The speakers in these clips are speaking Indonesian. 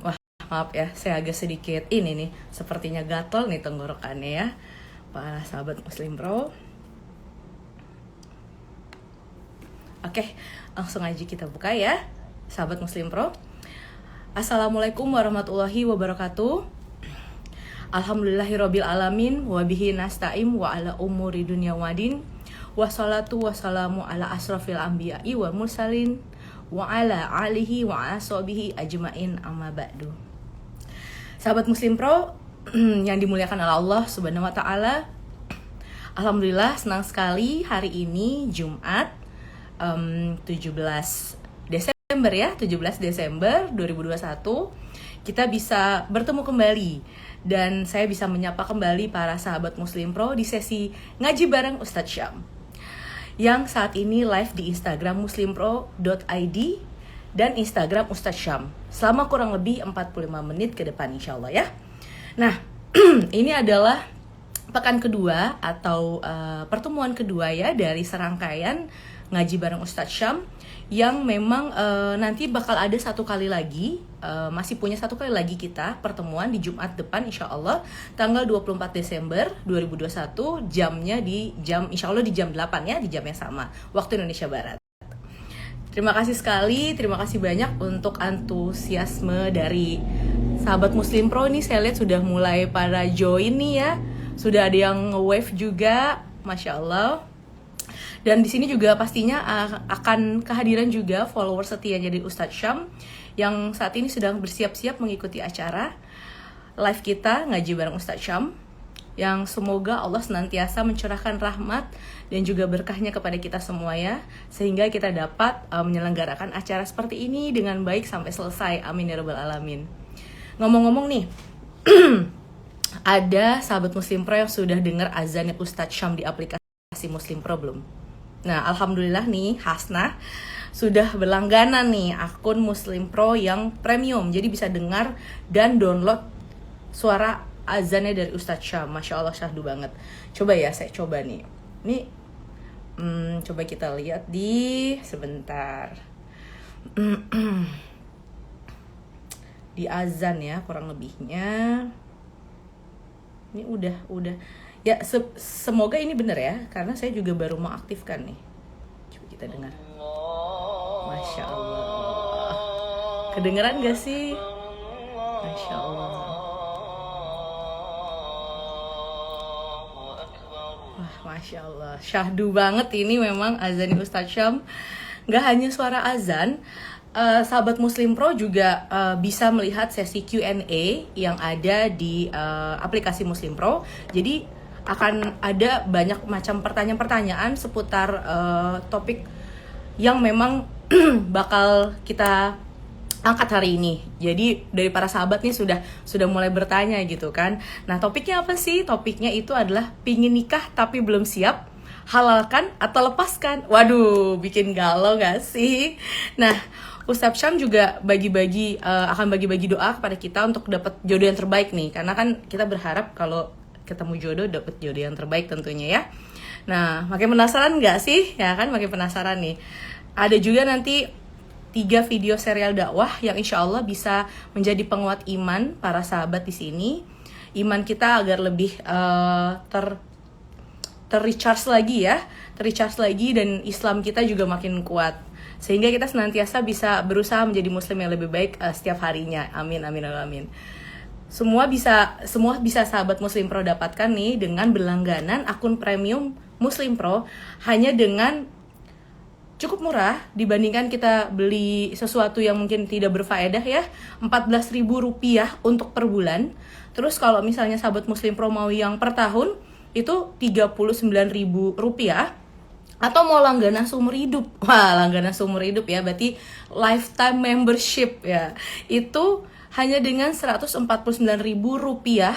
Wah, maaf ya, saya agak sedikit ini nih, sepertinya gatel nih tenggorokannya ya, para sahabat Muslim Pro. Oke, langsung aja kita buka ya, sahabat Muslim Pro. Assalamualaikum warahmatullahi wabarakatuh. Alhamdulillahirabbil alamin wa bihi nasta'im wa ala umuri dunya wadin. Wassalatu wassalamu ala asrofil anbiya'i wa mursalin wa ala alihi wa ashabihi ajmain amma ba'du. Sahabat Muslim Pro yang dimuliakan oleh Allah Subhanahu wa taala. Alhamdulillah senang sekali hari ini Jumat 17 Desember ya, 17 Desember 2021 kita bisa bertemu kembali dan saya bisa menyapa kembali para sahabat Muslim Pro di sesi ngaji bareng Ustadz Syam yang saat ini live di Instagram muslimpro.id dan Instagram Ustadz Syam selama kurang lebih 45 menit ke depan insya Allah ya. Nah, ini adalah pekan kedua atau pertemuan kedua ya dari serangkaian ngaji bareng Ustadz Syam yang memang nanti bakal ada satu kali lagi, masih punya satu kali lagi kita pertemuan di Jumat depan insya Allah tanggal 24 Desember 2021 jamnya insya Allah di jam 8 ya, di jam yang sama waktu Indonesia Barat. Terima kasih sekali, terima kasih banyak untuk antusiasme dari sahabat Muslim Pro ini. Saya lihat sudah mulai pada join nih ya, sudah ada yang nge-wave juga, Masya Allah. Dan di sini juga pastinya akan kehadiran juga follower setianya dari Ustadz Syam yang saat ini sedang bersiap-siap mengikuti acara live kita ngaji bareng Ustadz Syam, yang semoga Allah senantiasa mencurahkan rahmat dan juga berkahnya kepada kita semua ya, sehingga kita dapat menyelenggarakan acara seperti ini dengan baik sampai selesai. Amin ya rabbal alamin. Ngomong-ngomong nih, ada sahabat Muslim Pro yang sudah dengar azannya Ustadz Syam di aplikasi Muslim Pro belum? Nah, alhamdulillah nih Hasnah sudah berlangganan nih akun Muslim Pro yang premium, jadi bisa dengar dan download suara azannya dari Ustadz Syam. Masya Allah, syahdu banget. Coba ya, saya coba nih. Ini coba kita lihat di sebentar. Di azan ya kurang lebihnya. Ini udah ya, semoga ini bener ya, karena saya juga baru mau aktifkan nih. Coba kita dengar. Masya Allah, kedengeran gak sih? Masya Allah. Wah, Masya Allah, syahdu banget ini memang azan Ustadz Syam. Gak hanya suara azan, sahabat Muslim Pro juga bisa melihat sesi Q&A yang ada di aplikasi Muslim Pro. Jadi akan ada banyak macam pertanyaan-pertanyaan seputar topik yang memang bakal kita angkat hari ini. Jadi dari para sahabat nih sudah mulai bertanya gitu kan. Nah, topiknya apa sih? Topiknya itu adalah pingin nikah tapi belum siap, halalkan atau lepaskan. Waduh, bikin galau gak sih? Nah, Ustadz Syam juga akan bagi-bagi doa kepada kita untuk dapat jodoh yang terbaik nih. Karena kan kita berharap kalau ketemu jodoh, dapat jodoh yang terbaik tentunya ya. Nah, makin penasaran nggak sih? Ya kan, makin penasaran nih. Ada juga nanti 3 video serial dakwah yang insya Allah bisa menjadi penguat iman para sahabat di sini. Iman kita agar lebih ter-recharge lagi ya, dan Islam kita juga makin kuat. Sehingga kita senantiasa bisa berusaha menjadi muslim yang lebih baik setiap harinya. Amin, amin, amin. Semua bisa sahabat Muslim Pro dapatkan nih dengan berlangganan akun premium Muslim Pro hanya dengan cukup murah dibandingkan kita beli sesuatu yang mungkin tidak berfaedah ya, Rp14.000 untuk per bulan. Terus kalau misalnya sahabat Muslim Pro mau yang per tahun itu Rp39.000, atau mau langganan seumur hidup. Wah, langganan seumur hidup ya, berarti lifetime membership ya. Itu hanya dengan Rp149.000.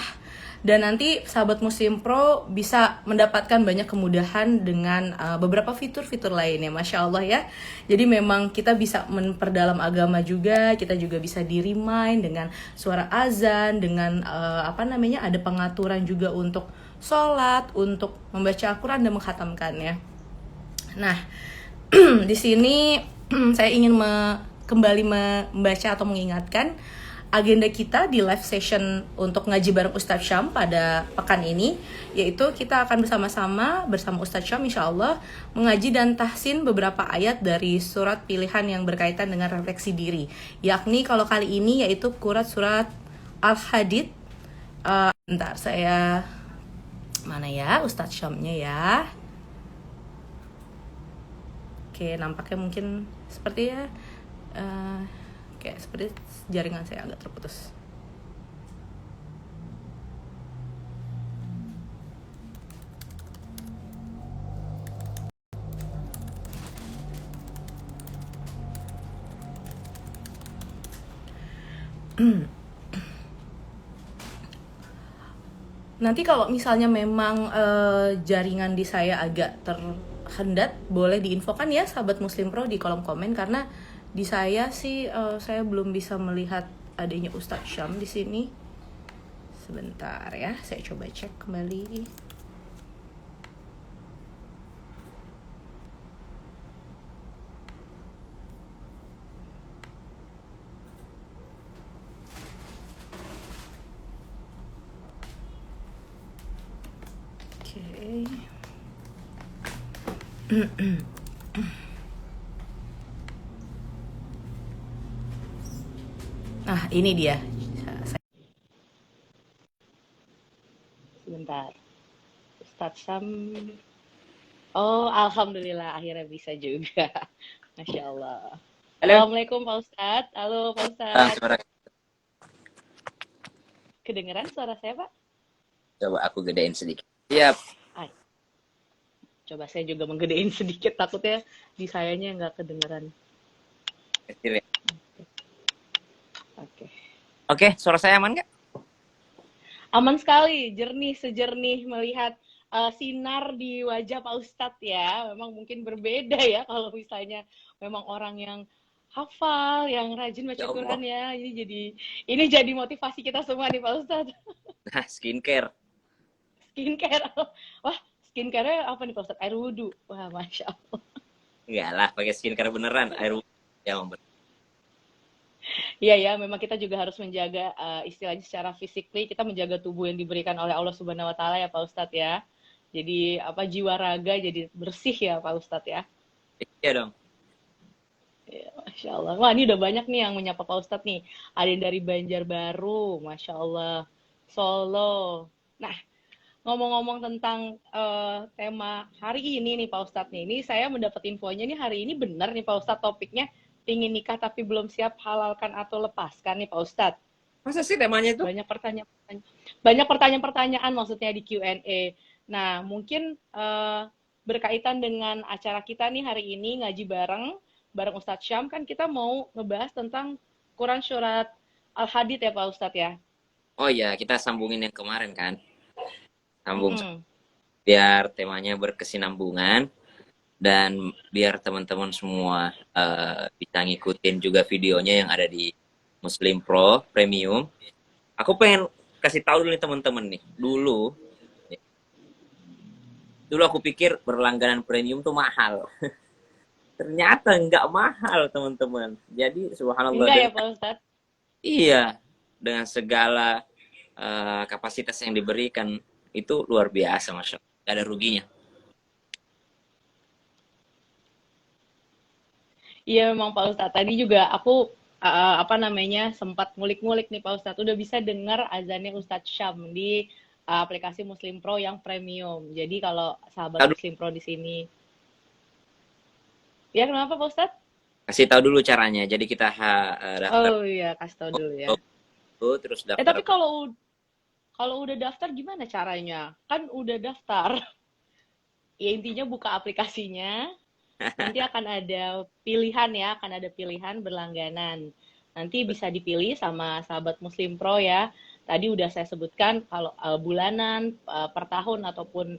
Dan nanti sahabat Muslim Pro bisa mendapatkan banyak kemudahan dengan beberapa fitur-fitur lainnya, Masya Allah ya. Jadi memang kita bisa memperdalam agama juga, kita juga bisa di-remind dengan suara azan, dengan ada pengaturan juga untuk sholat, untuk membaca Al-Quran dan mengkhatamkannya. Nah, di sini saya ingin kembali membaca atau mengingatkan agenda kita di live session untuk ngaji bareng Ustadz Syam pada pekan ini, yaitu kita akan bersama-sama bersama Ustadz Syam insya Allah mengaji dan tahsin beberapa ayat dari surat pilihan yang berkaitan dengan refleksi diri, yakni kalau kali ini yaitu surat Al-Hadid. Bentar, saya mana ya Ustadz Syamnya ya. Oke, nampaknya mungkin seperti ya kayak seperti jaringan saya agak terputus. Nanti kalau misalnya memang jaringan di saya agak terhendat, boleh diinfokan ya sahabat Muslim Pro di kolom komen, karena di saya sih saya belum bisa melihat adanya Ustadz Syam di sini. Sebentar ya, saya coba cek kembali. Oke. Nah, ini dia. Sebentar. Ustadz Syam. Oh, alhamdulillah akhirnya bisa juga. Masya Allah. Halo. Assalamualaikum Pak Ustadz. Halo Pak Ustadz. Suara. Kedengeran suara saya Pak? Coba aku gedein sedikit. Siap. Coba saya juga menggedein sedikit, takutnya di sayanya nggak kedengeran. Kecil ya. Oke. Oke, suara saya aman nggak? Aman sekali, sejernih melihat sinar di wajah Pak Ustadz ya. Memang mungkin berbeda ya kalau misalnya memang orang yang hafal, yang rajin baca Quran ya. Ini jadi motivasi kita semua nih Pak Ustadz. Nah, skincare. Wah, skincare-nya apa nih Pak Ustadz? Air wudhu. Wah, Masya Allah. Enggak lah, pakai skincare beneran. Air wudhu. Ya, Iya ya, memang kita juga harus menjaga istilahnya secara fisikly, kita menjaga tubuh yang diberikan oleh Allah Subhanahu wa taala ya Pak Ustadz ya. Jadi jiwa raga jadi bersih ya Pak Ustadz ya. Iya dong. Ya, Masya Allah. Wah, ini udah banyak nih yang menyapa Pak Ustadz nih. Ada yang dari Banjarbaru, Masya Allah. Solo. Nah, ngomong-ngomong tentang tema hari ini nih Pak Ustadz nih. Ini saya mendapat infonya nih hari ini benar nih Pak Ustadz topiknya. Ingin nikah tapi belum siap, halalkan atau lepaskan nih Pak Ustadz. Masa sih temanya itu? Banyak pertanyaan-pertanyaan maksudnya di Q&A. Nah, mungkin berkaitan dengan acara kita nih hari ini ngaji bareng Ustadz Syam, kan kita mau ngebahas tentang Quran surat Al-Hadid ya Pak Ustadz ya. Oh iya, kita sambungin yang kemarin kan. Sambung biar temanya berkesinambungan. Dan biar teman-teman semua bisa ngikutin juga videonya yang ada di Muslim Pro Premium. Aku pengen kasih tahu dulu nih teman-teman nih. Dulu aku pikir berlangganan premium tuh mahal. Ternyata nggak mahal teman-teman. Jadi subhanallah. Enggak ya Pak Ustadz? Iya, dengan segala kapasitas yang diberikan itu luar biasa, Masya Allah. Gak ada ruginya. Iya memang Pak Ustadz. Tadi juga aku sempat ngulik-ngulik nih Pak Ustadz. Udah bisa dengar azannya Ustadz Syam di aplikasi Muslim Pro yang premium. Jadi kalau sahabat Muslim Pro di sini. Ya kenapa Pak Ustadz? Kasih tahu dulu caranya. Jadi kita daftar. Oh iya, kasih tahu dulu ya. Terus daftar. Tapi kalau udah daftar gimana caranya? Kan udah daftar. Ya intinya buka aplikasinya. Nanti akan ada pilihan ya, berlangganan. Nanti bisa dipilih sama sahabat Muslim Pro ya. Tadi udah saya sebutkan kalau bulanan, per tahun ataupun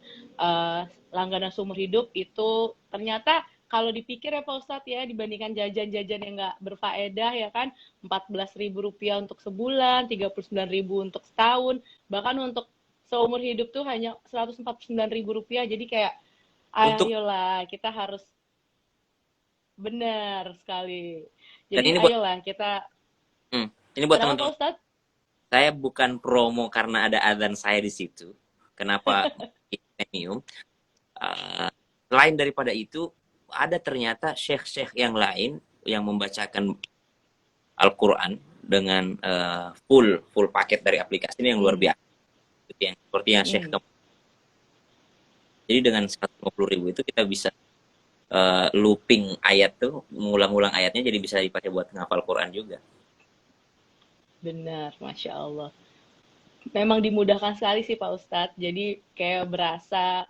langganan seumur hidup itu ternyata kalau dipikir ya Pak Ustadz ya, dibandingkan jajan-jajan yang nggak berfaedah ya kan, Rp14.000 untuk sebulan, Rp39.000 untuk setahun, bahkan untuk seumur hidup tuh hanya Rp149.000. Jadi kayak, Untuk ayolah kita harus benar sekali. dan Jadi ini buat ayolah kita, hmm, ini buat kenapa Pak teman-teman. Ustadz? Saya bukan promo karena ada adzan saya di situ. Kenapa premium? Uh, Selain daripada itu, ada ternyata syekh-syekh yang lain yang membacakan Al-Quran dengan full paket dari aplikasi ini yang luar biasa. Seperti yang Syekh. Jadi dengan 150.000 itu kita bisa looping ayat tuh, mengulang-ulang ayatnya, jadi bisa dipakai buat ngafal Quran juga. Benar, Masya Allah. Memang dimudahkan sekali sih Pak Ustadz. Jadi kayak berasa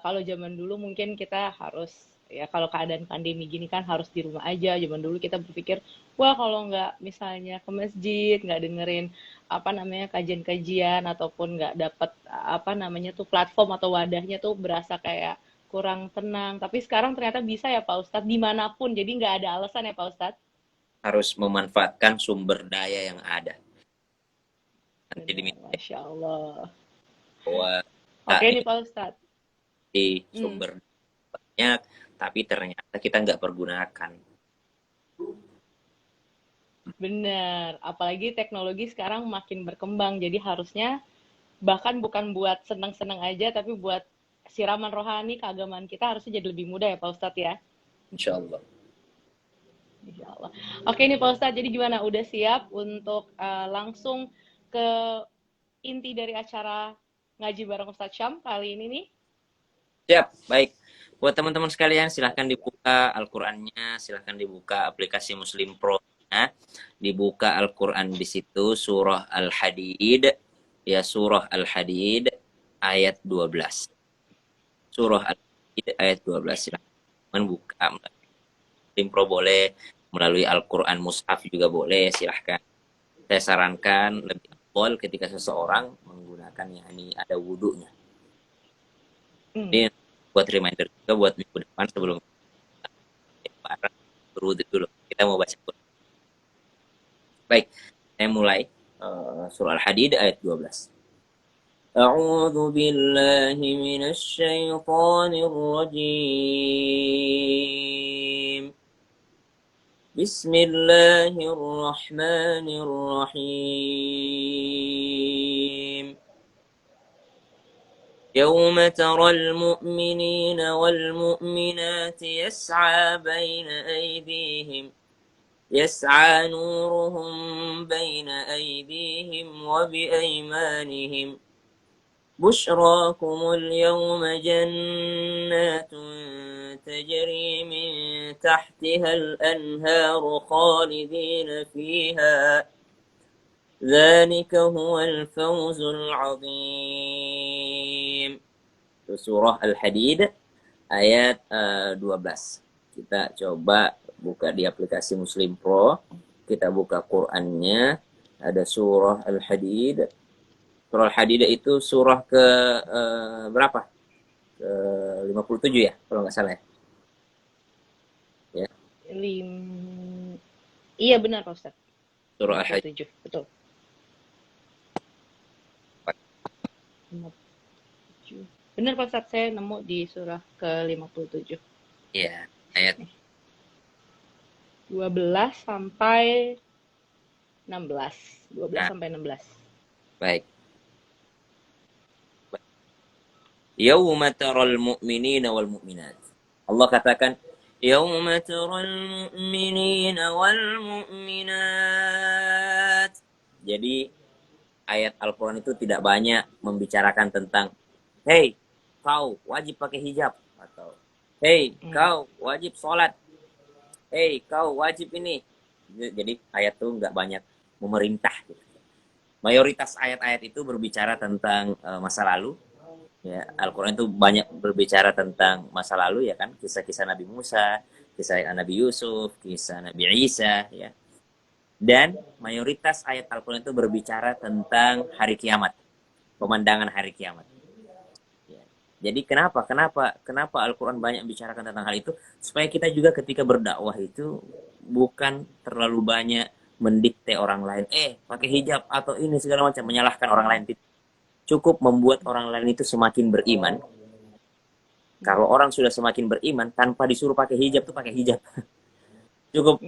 kalau zaman dulu mungkin kita harus, ya kalau keadaan pandemi gini kan harus di rumah aja. Zaman dulu kita berpikir, wah kalau nggak misalnya ke masjid, nggak dengerin apa namanya kajian-kajian ataupun nggak dapat apa namanya tuh platform atau wadahnya tuh berasa kayak kurang tenang. Tapi sekarang ternyata bisa ya Pak Ustadz dimanapun. Jadi nggak ada alasan ya Pak Ustadz. Harus memanfaatkan sumber daya yang ada. Nanti Benar, diminta Masya Allah. bahwa Oke kita nih Pak Ustadz. di sumber banyak, tapi ternyata kita nggak pergunakan. Bener, apalagi teknologi sekarang makin berkembang, jadi harusnya bahkan bukan buat senang-senang aja, tapi buat siraman rohani keagamaan kita harusnya jadi lebih mudah ya Pak Ustadz ya. Insya Allah. Insya Allah. Oke nih Pak Ustadz, jadi gimana? Udah siap untuk langsung ke inti dari acara ngaji bareng Ustadz Syam kali ini nih? Siap, baik. Buat teman-teman sekalian, silahkan dibuka Al-Qur'annya, silahkan dibuka aplikasi Muslim Pro-nya, dibuka Al-Qur'an di situ, surah Al-Hadid, ya surah Al-Hadid ayat 12. Surah Al-Hadid ayat 12, silahkan buka. Muslim Pro boleh, melalui Al-Qur'an Mushaf juga boleh, silahkan. Saya sarankan lebih afdal ketika seseorang menggunakan yakni ada wudhunya. Ini buat reminder juga buat minggu depan sebelum berwudhu dulu. Kita mau baca Quran. Baik, saya mulai surah Al-Hadid ayat 12. A'udzu billahi minasy syaithanir rajim. Bismillahirrahmanirrahim. يوم ترى المؤمنين والمؤمنات يسعى نورهم بين أيديهم وبأيمانهم بشراكم اليوم جنات تجري من تحتها الأنهار خالدين فيها ذلك هو الفوز العظيم. Surah Al-Hadid ayat 12. Kita coba buka di aplikasi Muslim Pro. Kita buka Qur'annya. Ada surah Al-Hadid. Surah Al-Hadid itu surah ke berapa? Ke 57 ya, kalau nggak salah ya. Ya. Iya benar Pak Ustaz. Surah Al-Hadid. Betul. Benar Pak Ustaz, saya nemu di surah ke-57. Iya, ayat 12 sampai 16. 12 sampai 16. Baik. Yauma taral mu'minina wal mu'minat. Allah katakan, Yauma taral mu'minina wal mu'minat. Jadi ayat Al-Quran itu tidak banyak membicarakan tentang hey, kau wajib pakai hijab, atau hey, kau wajib sholat, hey, kau wajib ini. Jadi ayat itu nggak banyak memerintah gitu. Mayoritas ayat-ayat itu berbicara tentang masa lalu. Ya, Al-Quran itu banyak berbicara tentang masa lalu ya kan, kisah-kisah Nabi Musa, kisah Nabi Yusuf, kisah Nabi Isa ya. Dan mayoritas ayat Al-Quran itu berbicara tentang hari kiamat, pemandangan hari kiamat. Ya. Jadi kenapa Al-Quran banyak bicarakan tentang hal itu? Supaya kita juga ketika berdakwah itu bukan terlalu banyak mendikte orang lain. Pakai hijab atau ini segala macam, menyalahkan orang lain. Cukup membuat orang lain itu semakin beriman. Kalau orang sudah semakin beriman, tanpa disuruh pakai hijab tuh pakai hijab. Cukup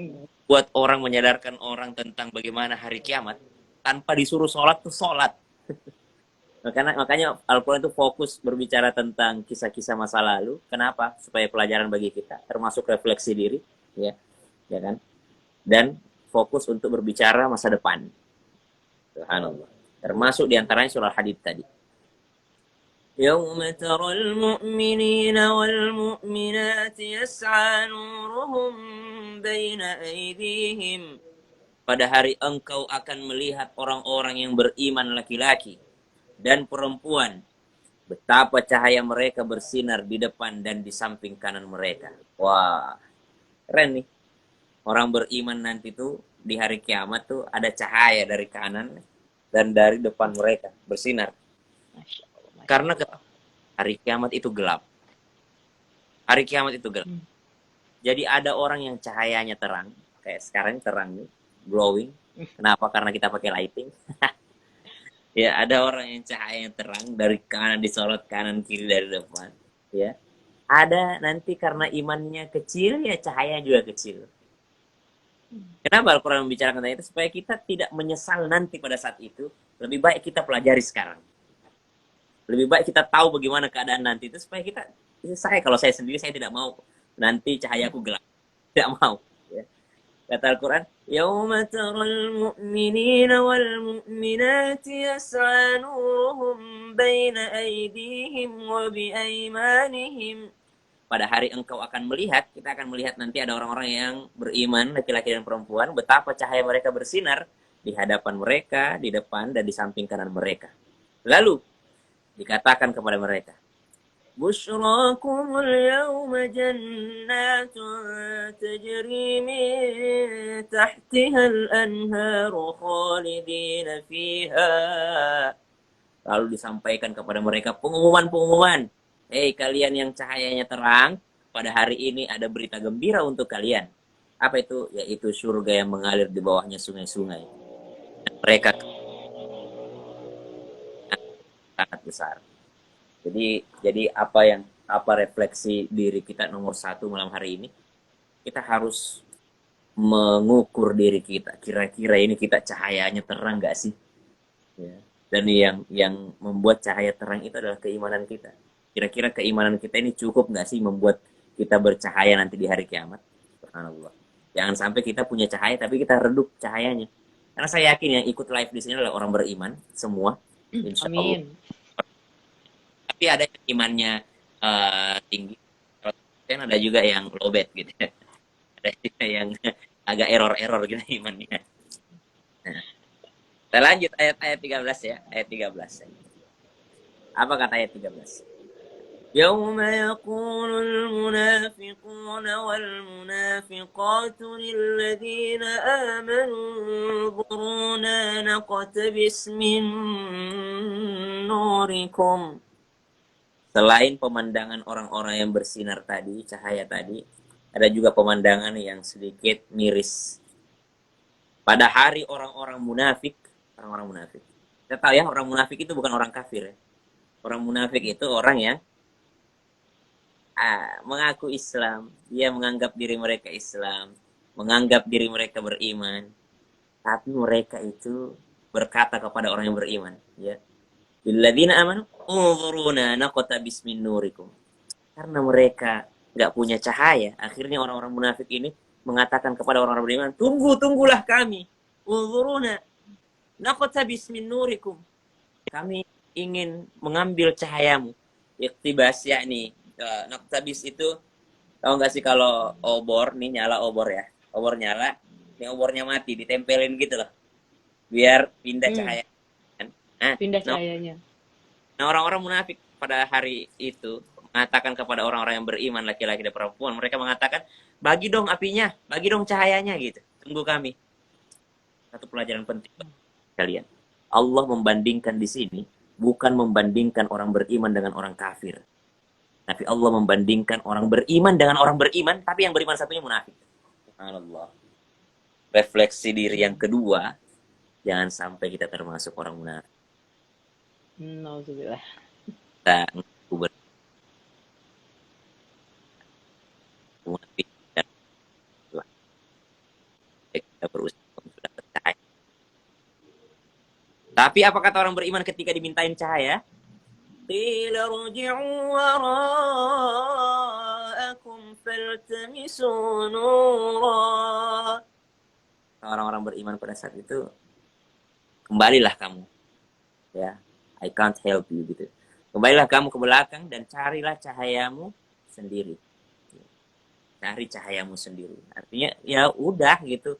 buat orang menyadarkan orang tentang bagaimana hari kiamat, tanpa disuruh sholat tuh sholat. Makanya Al-Quran itu fokus berbicara tentang kisah-kisah masa lalu. Kenapa? Supaya pelajaran bagi kita, termasuk refleksi diri, ya kan? Dan fokus untuk berbicara masa depan. Subhanallah. Termasuk diantaranya surah Hadid tadi. يوم ترى المؤمنين والمؤمنات يسعى نورهم بين أيديهم. Pada hari engkau akan melihat orang-orang yang beriman laki-laki dan perempuan, betapa cahaya mereka bersinar di depan dan di samping kanan mereka. Wah, keren nih. Orang beriman nanti tuh di hari kiamat tuh ada cahaya dari kanan dan dari depan mereka bersinar. Karena hari kiamat itu gelap. Hari kiamat itu gelap. Jadi ada orang yang cahayanya terang. Kayak sekarang terang nih. Glowing. Kenapa? Karena kita pakai lighting. Ya, ada orang yang cahayanya terang. Dari kanan disorot, kanan kiri dari depan. Ya. Ada nanti karena imannya kecil, ya cahayanya juga kecil. Kenapa Al-Quran membicarakan tentang itu? Supaya kita tidak menyesal nanti pada saat itu. Lebih baik kita pelajari sekarang. Lebih baik kita tahu bagaimana keadaan nanti itu supaya kita, kalau saya sendiri saya tidak mau nanti cahayaku gelap, tidak mau. Ya. Kata Al-Quran, "Yauma taral mu'minina wal mu'minati yas'a nuruhum baina aydihim wa bi aymanihim." Pada hari engkau akan melihat, kita akan melihat nanti ada orang-orang yang beriman, laki-laki dan perempuan, betapa cahaya mereka bersinar di hadapan mereka, di depan dan di samping kanan mereka. Lalu dikatakan kepada mereka, "Busyrakumul yawma jannatun tajri min tahtihal anharu khalidina fiha." Lalu disampaikan kepada mereka pengumuman-pengumuman. Kalian yang cahayanya terang, pada hari ini ada berita gembira untuk kalian. Apa itu? Yaitu surga yang mengalir di bawahnya sungai-sungai. Mereka sangat besar. Jadi apa refleksi diri kita nomor satu malam hari ini, kita harus mengukur diri kita. Kira-kira ini kita cahayanya terang nggak sih? Ya. Dan yang membuat cahaya terang itu adalah keimanan kita. Kira-kira keimanan kita ini cukup nggak sih membuat kita bercahaya nanti di hari kiamat? Subhanallah. Jangan sampai kita punya cahaya tapi kita redup cahayanya. Karena saya yakin yang ikut live di sini adalah orang beriman semua. Insya Allah. Amin. Tapi ada yang imannya tinggi, kan ada juga yang lowbat gitu. Ada juga yang agak error gitu imannya. Nah, kita lanjut ayat 13 ya, ayat 13. Apa kata ayat 13? يوم يقول المنافقون والمنافقات للذين آمنوا انظرونا نقتبس من نوركم. Selain pemandangan orang-orang yang bersinar tadi, cahaya tadi, ada juga pemandangan yang sedikit miris. Pada hari orang-orang munafik. Kita tahu ya, orang munafik itu bukan orang kafir ya. Orang munafik itu orang yang mengaku Islam, dia menganggap diri mereka Islam, menganggap diri mereka beriman, tapi mereka itu berkata kepada orang yang beriman, ya, "Billadzina amanu unzuruna naqtabis min nurikum." Karena mereka nggak punya cahaya, akhirnya orang-orang munafik ini mengatakan kepada orang-orang beriman, tunggulah kami, unzuruna naqtabis min nurikum. Kami ingin mengambil cahayamu. Iktibas yakni naqtabis itu, tahu nggak sih kalau obor nih, nyala obor ya, obor nyala, ini obornya mati, ditempelin gitu loh, biar pindah cahaya. Pindah cahayanya. Nah, orang-orang munafik pada hari itu mengatakan kepada orang-orang yang beriman, laki-laki dan perempuan, mereka mengatakan, bagi dong apinya, bagi dong cahayanya gitu, tunggu kami. Satu pelajaran penting kalian. Allah membandingkan di sini bukan membandingkan orang beriman dengan orang kafir. Tapi Allah membandingkan orang beriman dengan orang beriman, tapi yang beriman satunya munafik. Subhanallah. Refleksi diri yang kedua, jangan sampai kita termasuk orang munafik. Nauzubillah. Kita munafik dan kita berusaha sudah percaya. Tapi apa kata orang beriman ketika dimintain cahaya? Qila rji'u wara'akum faltamisu nura. Orang-orang beriman pada saat itu, kembalilah kamu. Ya, I can't help you gitu. Kembalilah kamu ke belakang dan carilah cahayamu sendiri. Cari cahayamu sendiri. Artinya ya udah gitu.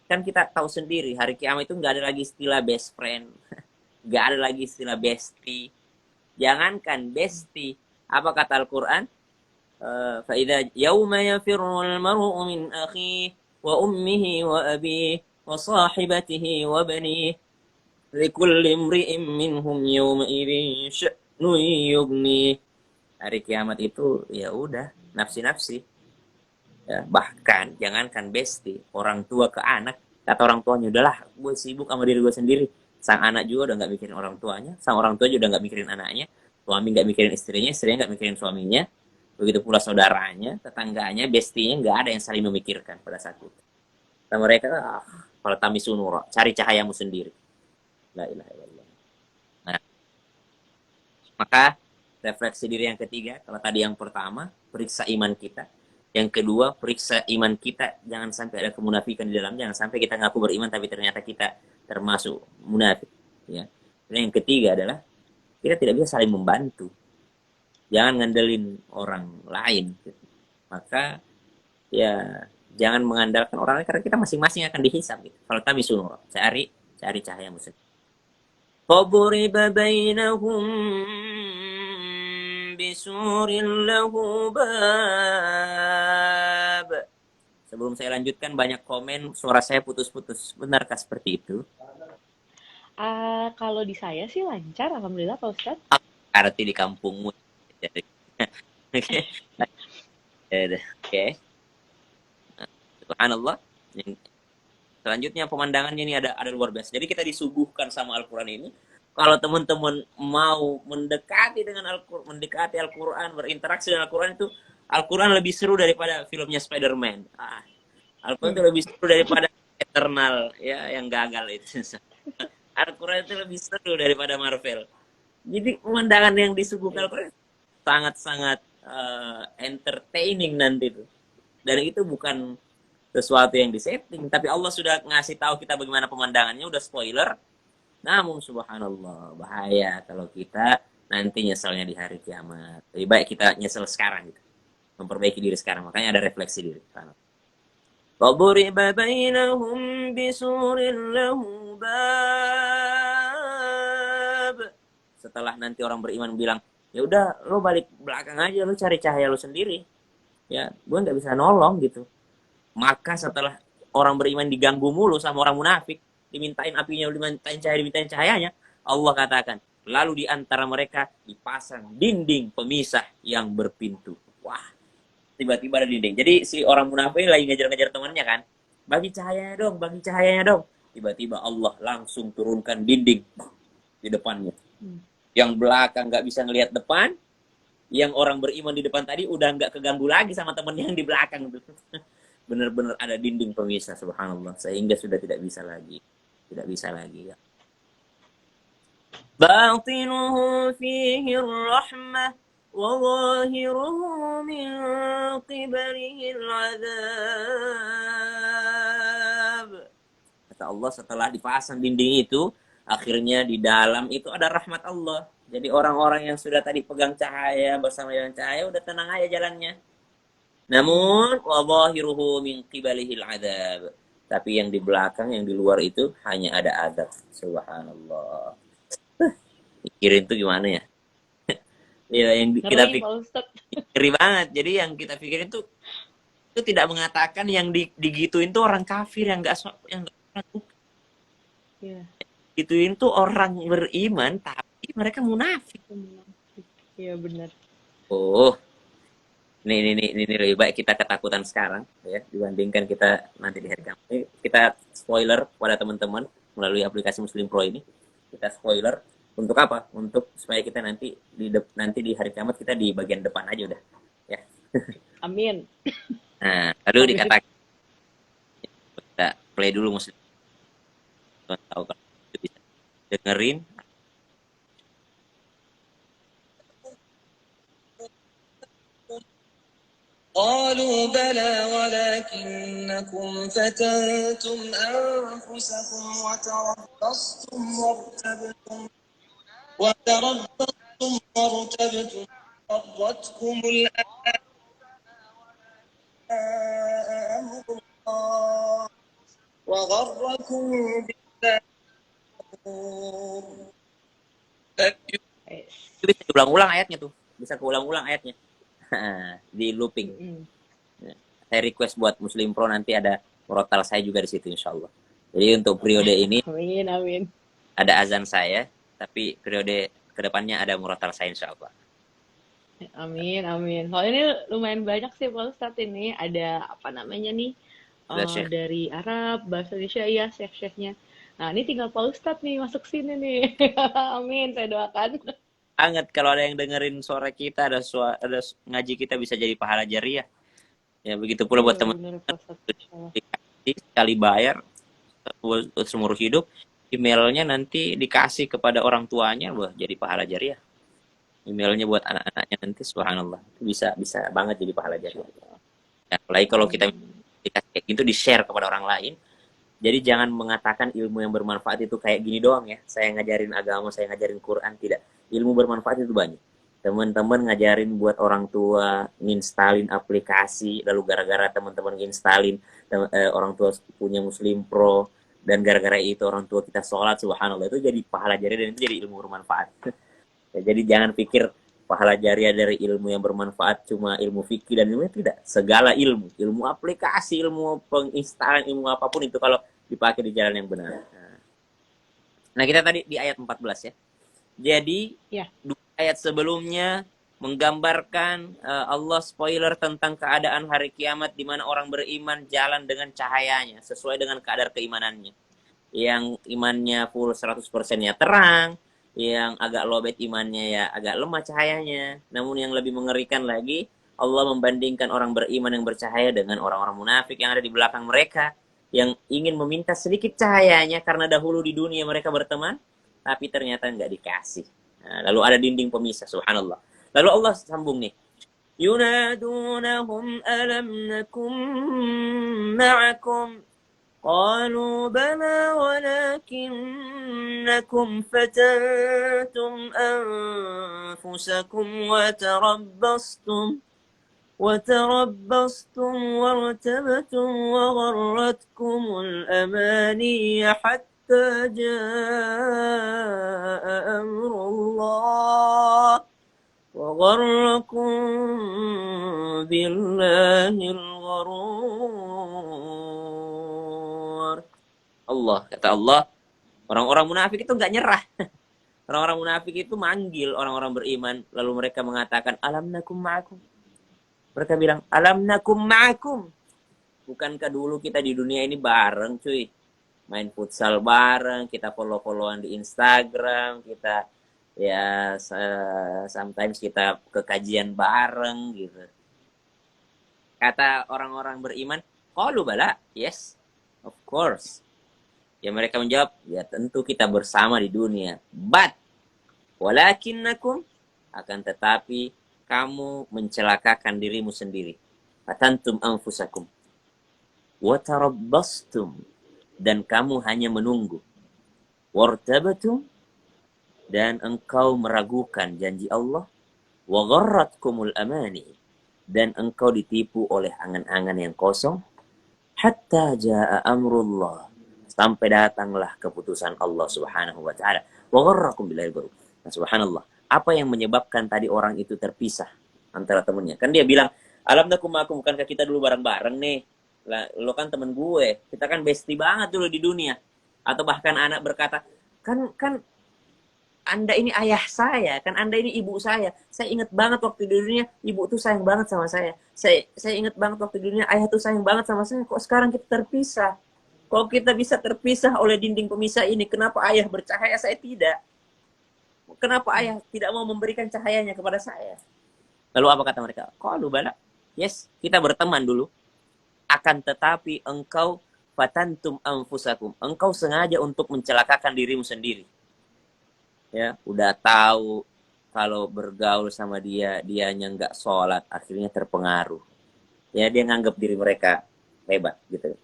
Kan kita tahu sendiri hari kiamat itu nggak ada lagi istilah best friend, nggak ada lagi istilah bestie. Jangankan bestie, apa kata Al-Quran? Fa'idha yawma yafirul mar'u min akhihi wa ummihi wa abihi wa sahibatihi wa banihi likulli imri'in minhum yawma idzin sya'nun yughni. Hari kiamat itu ya udah nafsi-nafsi. Ya, bahkan jangankan bestie, orang tua ke anak, kata orang tuanya, udahlah gue sibuk sama diri gue sendiri. Sang anak juga udah nggak mikirin orang tuanya, sang orang tua juga udah nggak mikirin anaknya, suami nggak mikirin istrinya, istrinya nggak mikirin suaminya, begitu pula saudaranya, tetangganya, bestinya, nggak ada yang saling memikirkan pada saat itu. Dan mereka, kalau tamisu nura, cari cahayamu sendiri. La ilaha illallah. Nah, maka refleksi diri yang ketiga, kalau tadi yang pertama, periksa iman kita. Yang kedua, periksa iman kita, jangan sampai ada kemunafikan di dalam, jangan sampai kita ngaku beriman tapi ternyata kita termasuk munafik. Ya. Dan yang ketiga adalah kita tidak bisa saling membantu, jangan ngandelin orang lain. Maka ya jangan mengandalkan orang lain karena kita masing-masing akan dihisab. Gitu. Kalau kami sunur, cari cahaya musuh. Faduriba bainahum bisurin lahu bab. Sebelum saya lanjutkan, banyak komen suara saya putus-putus. Benarkah seperti itu? Kalau di saya sih lancar, alhamdulillah Pak Ustadz. Arti di kampungmu. Oke. Oke. Subhanallah. Selanjutnya pemandangannya ini ada luar biasa. Jadi kita disuguhkan sama Al-Quran ini. Kalau teman-teman mau mendekati dengan Al-Quran, berinteraksi dengan Al-Quran itu, Al-Quran lebih seru daripada filmnya Spider-Man. Al-Quran itu lebih seru daripada Eternal, ya, yang gagal itu. Al-Quran itu lebih seru daripada Marvel. Jadi pemandangan yang disuguhkan Al-Quran sangat-sangat entertaining nanti itu. Dan itu bukan sesuatu yang disetting, tapi Allah sudah ngasih tahu kita bagaimana pemandangannya, udah spoiler. Namun subhanallah, bahaya kalau kita nanti nyeselnya di hari kiamat. Lebih baik kita nyesel sekarang gitu. Memperbaiki diri sekarang. Makanya ada refleksi diri. Waduriba bainahum bisurin lahu bab. Setelah nanti orang beriman bilang, ya udah lo balik belakang aja, lo cari cahaya lo sendiri. Ya, gue nggak bisa nolong gitu. Maka setelah orang beriman diganggu mulu sama orang munafik, dimintain apinya, dimintain cahayanya, Allah katakan, lalu di antara mereka dipasang dinding pemisah yang berpintu. Wah, tiba-tiba ada dinding. Jadi si orang munafik lagi ngejar-ngejar temannya kan, bagi cahayanya dong. Tiba-tiba Allah langsung turunkan dinding di depannya. Yang belakang nggak bisa ngelihat depan, yang orang beriman di depan tadi udah nggak keganggu lagi sama temennya yang di belakang. Benar-benar ada dinding pemisah, subhanallah, sehingga sudah tidak bisa lagi ya. Batinuhu fihi rahmah wa zahiruhu min qibalihi al-'adzab. Kata Allah, setelah dipasang dinding itu, akhirnya di dalam itu ada rahmat Allah. Jadi orang-orang yang sudah tadi pegang cahaya, bersama dengan cahaya, udah tenang aja jalannya. Namun wa zahiruhu min qibalihi al-'adzab. Tapi yang di belakang, yang di luar itu hanya ada azab. Subhanallah. Pikirin tuh gimana ya? Ya yang kita pikirin ngeri banget. Jadi yang kita pikirin tuh itu tidak mengatakan yang digituin tuh orang kafir yang Iya. Gituin tuh orang beriman tapi mereka munafik. Iya benar. Oh, ini lebih baik kita ketakutan sekarang ya dibandingkan kita nanti di hari kiamat. Ini kita spoiler pada teman-teman melalui aplikasi Muslim Pro ini. Kita spoiler untuk apa? Untuk supaya kita nanti di hari kiamat kita di bagian depan aja udah. Ya. Amin. Nah, lalu dikatakan kita play dulu Muslim. Tahu kalau bisa dengerin. قالوا بلى ولكنكم فتنتم أنفسكم وتربصتم وارتبتم غرتكم أمر الله وغركم بالله. Itu bisa diulang-ulang ayatnya tuh. Bisa keulang-ulang ayatnya. Di looping. Saya request buat Muslim Pro nanti ada murotal saya juga di situ insya Allah. Jadi untuk periode ini Amin. ada azan saya, tapi periode kedepannya ada murotal saya insya Allah. Amin. Soalnya ini lumayan banyak sih Pak Ustadz ini. Ada apa namanya nih? Dari Arab, bahasa Indonesia ya, syekh-syekhnya. Nah ini tinggal Pak Ustadz nih masuk sini nih. Amin, saya doakan. Banget kalau ada yang dengerin suara kita, ada ngaji kita bisa jadi pahala jariah. Ya begitu pula buat teman-teman sekali bayar seumur hidup, emailnya nanti dikasih kepada orang tuanya, wah jadi pahala jariah. Emailnya buat anak-anaknya nanti, subhanallah, bisa banget jadi pahala jariah. Ya, apalagi kalau kita dikasih kayak gitu, di-share kepada orang lain. Jadi jangan mengatakan ilmu yang bermanfaat itu kayak gini doang ya. Saya ngajarin agama, saya ngajarin Quran, tidak. Ilmu bermanfaat itu banyak. Teman-teman ngajarin buat orang tua nginstalin aplikasi, lalu gara-gara teman-teman nginstalin, orang tua punya Muslim Pro, dan gara-gara itu orang tua kita sholat, subhanallah, itu jadi pahala jariah dan itu jadi ilmu bermanfaat. Ya, jadi jangan pikir pahala jariah dari ilmu yang bermanfaat cuma ilmu fikih dan ilmu, tidak. Segala ilmu aplikasi, ilmu penginstalan, ilmu apapun itu kalau dipakai di jalan yang benar. Nah, kita tadi di ayat 14 ya. Jadi, dua ayat sebelumnya menggambarkan Allah spoiler tentang keadaan hari kiamat di mana orang beriman jalan dengan cahayanya sesuai dengan kadar keimanannya. Yang imannya full 100%-nya terang, yang agak lowbat imannya ya agak lemah cahayanya. Namun yang lebih mengerikan lagi, Allah membandingkan orang beriman yang bercahaya dengan orang-orang munafik yang ada di belakang mereka, yang ingin meminta sedikit cahayanya karena dahulu di dunia mereka berteman, tapi ternyata nggak dikasih. Nah, lalu ada dinding pemisah, subhanallah. Lalu Allah sambung nih. Yunadunahum alam nakum ma'akum. قالوا بلى ولكنكم فتنتم أنفسكم وتربصتم وارتبتم وغرتكم الأماني حتى جاء أمر الله وغركم بالله الغرور. Allah, kata Allah, orang-orang munafik itu nggak nyerah. Orang-orang munafik itu manggil orang-orang beriman, lalu mereka mengatakan, alam nakum ma'akum. Mereka bilang, alam nakum ma'akum. Bukankah dulu kita di dunia ini bareng, cuy. Main futsal bareng, kita follow-followan di Instagram, kita ya sometimes kita ke kajian bareng gitu. Kata orang-orang beriman, qalu bala, yes, of course. Ya mereka menjawab, ya tentu kita bersama di dunia. But, walakinnakum, akan tetapi kamu mencelakakan dirimu sendiri. Fatantum anfusakum. Watarabbastum, dan kamu hanya menunggu. Wartabatum, dan engkau meragukan janji Allah. Wa gharratkumul amani, dan engkau ditipu oleh angan-angan yang kosong. Hatta jaa amrullah, sampai datanglah keputusan Allah Subhanahu wa taala. Wa gharrakum billahi ghurur. Nah, subhanallah, apa yang menyebabkan tadi orang itu terpisah antara temannya? Kan dia bilang, alam nakum ma'akum, bukankah kita dulu bareng-bareng nih? Lah, lo kan temen gue, kita kan bestie banget dulu di dunia. Atau bahkan anak berkata, kan kan anda ini ayah saya, kan Anda ini ibu saya. Saya ingat banget waktu di dunia, ibu tuh sayang banget sama saya. Saya ingat banget waktu di dunia, ayah tuh sayang banget sama saya. Kok sekarang kita terpisah? Kok kita bisa terpisah oleh dinding pemisah ini? Kenapa ayah bercahaya, saya tidak? Kenapa ayah tidak mau memberikan cahayanya kepada saya? Lalu apa kata mereka? Qalu bala. Yes, kita berteman dulu. Akan tetapi engkau fatantum anfusakum. Engkau sengaja untuk mencelakakan dirimu sendiri. Ya, udah tahu kalau bergaul sama dia, dianya nggak sholat, akhirnya terpengaruh. Ya, dia nganggap diri mereka hebat gitu.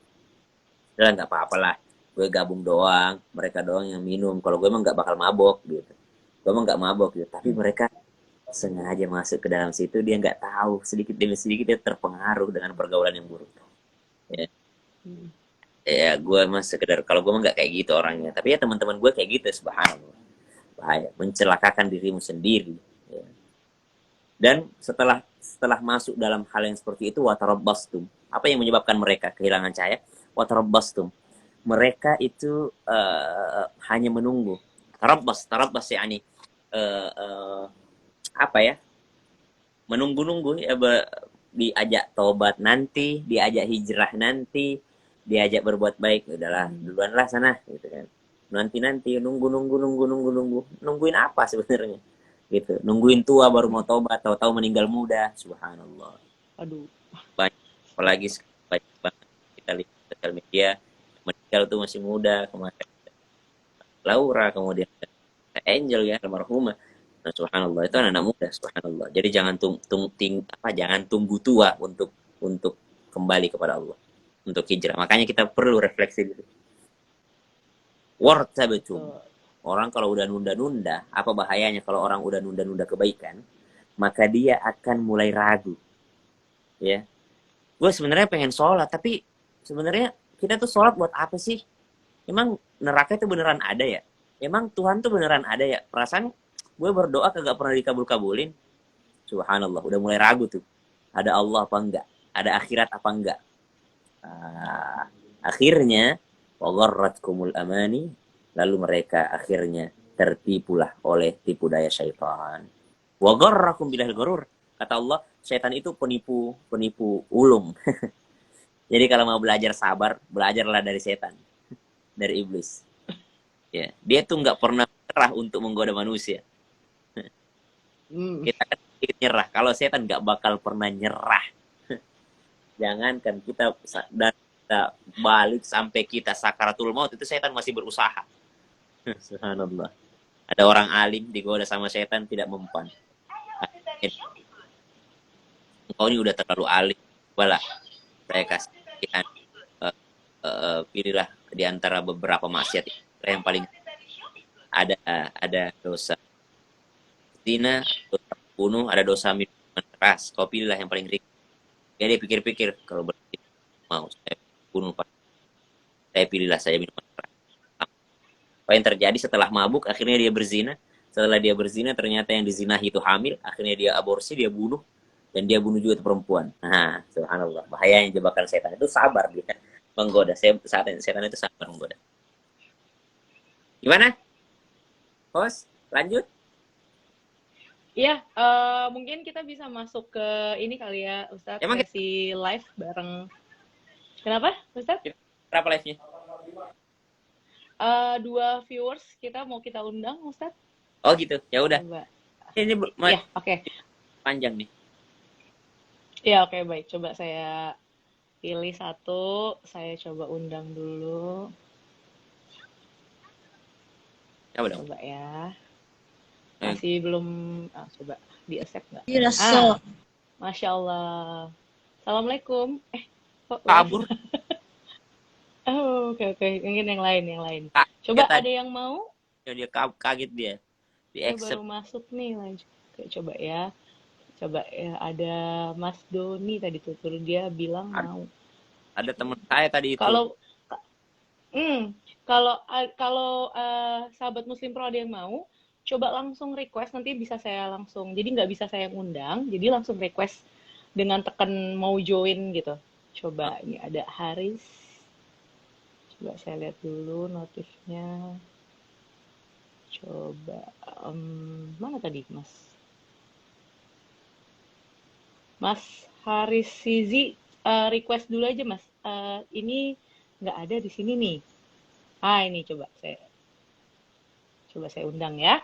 Udah nggak apa-apa lah, gue gabung doang, mereka doang yang minum. Kalau gue emang nggak bakal mabok gitu. Gue emang nggak mabok gitu. Tapi mereka sengaja masuk ke dalam situ, dia nggak tahu, sedikit demi sedikit dia terpengaruh dengan pergaulan yang buruk. Ya, ya gue mah sekedar, kalau gue mah nggak kayak gitu orangnya. Tapi ya teman-teman gue kayak gitu, subhanallah. Bahaya, mencelakakan dirimu sendiri. Ya. Dan setelah masuk dalam hal yang seperti itu, watarabbastum. Apa yang menyebabkan mereka kehilangan cahaya? Watarabbastum. Mereka itu hanya menunggu. Tarabbas yakni apa ya? Menunggu-nunggu ya, diajak tobat nanti, diajak hijrah nanti, diajak berbuat baik, udahlah duluan lah sana gitu kan. Nanti nungguin apa sebenarnya gitu, nungguin tua baru mau tobat, tahu-tahu meninggal muda, subhanallah. Aduh. Banyak, apalagi banyak banget kita lihat sosial media, meninggal tuh masih muda. Kemarin Laura, kemudian Angel ya, almarhumah. Nah, subhanallah, itu anak muda, subhanallah. Jadi jangan tunggu tua untuk kembali kepada Allah, untuk hijrah. Makanya kita perlu refleksi dulu. Wartabetum. Orang kalau udah nunda-nunda, apa bahayanya kalau orang udah nunda-nunda kebaikan? Maka dia akan mulai ragu. Ya. Gue sebenarnya pengen sholat, tapi sebenarnya kita tuh sholat buat apa sih? Emang neraka itu beneran ada ya? Emang Tuhan tuh beneran ada ya? Perasaan gue berdoa kagak pernah dikabul-kabulin. Subhanallah, udah mulai ragu tuh. Ada Allah apa enggak? Ada akhirat apa enggak? Akhirnya wagharratkumul amani, lalu mereka akhirnya tertipulah oleh tipu daya syaitan. Wagharrakum bilahil gharur. Kata Allah, syaitan itu penipu ulung. Jadi kalau mau belajar sabar, belajarlah dari setan, dari iblis. Ya, dia tuh nggak pernah nyerah untuk menggoda manusia. Kita kan nyerah, kalau setan nggak bakal pernah nyerah. Jangankan kita balik sampai kita sakaratul maut, itu setan masih berusaha. Subhanallah. Ada orang alim digoda sama setan tidak mempan. Engkau ini udah terlalu alim, balah saya kasih pilihlah di antara beberapa maksiat yang paling ada dosa zina, dosa bunuh, ada dosa minuman keras. Kau pilihlah yang paling ringan. Ya, dia pikir-pikir, kalau berzina mau saya bunuh, saya pilihlah saya minuman keras. Apa yang terjadi setelah mabuk? Akhirnya dia berzina. Setelah dia berzina, ternyata yang dizinahi itu hamil. Akhirnya dia aborsi, dia bunuh. Dan dia bunuh juga itu perempuan. Nah, subhanallah. Bahayanya jebakan setan. Itu sabar dia menggoda. Setan itu sabar menggoda. Gimana? Host, lanjut? Iya, mungkin kita bisa masuk ke ini kali ya, Ustadz. Emang sesi live bareng. Kenapa, Ustadz? Berapa live-nya? 2 viewers kita mau kita undang, Ustadz. Oh gitu, ya udah. Ini ya, oke. Panjang nih. Ya, oke, baik. Coba saya pilih satu, saya coba undang dulu. Coba ya. Masih belum, coba di accept nggak? Masya Allah. Assalamualaikum. Kok kabur? Oh, oke. Mungkin yang lain. Coba ada yang mau? Ya, dia kaget dia. Di accept. Baru masuk nih, lanjut. Coba ya. Ada Mas Doni tadi tuh, dia bilang mau. Ada teman saya tadi itu. Kalau sahabat Muslim Pro ada yang mau, coba langsung request, nanti bisa saya langsung. Jadi nggak bisa saya undang, jadi langsung request dengan tekan mau join gitu. Coba ini ada Haris. Coba saya lihat dulu notifnya. Coba mana tadi Mas? Mas Haris Sizi, request dulu aja Mas. Ini nggak ada di sini nih. Ini coba saya undang ya.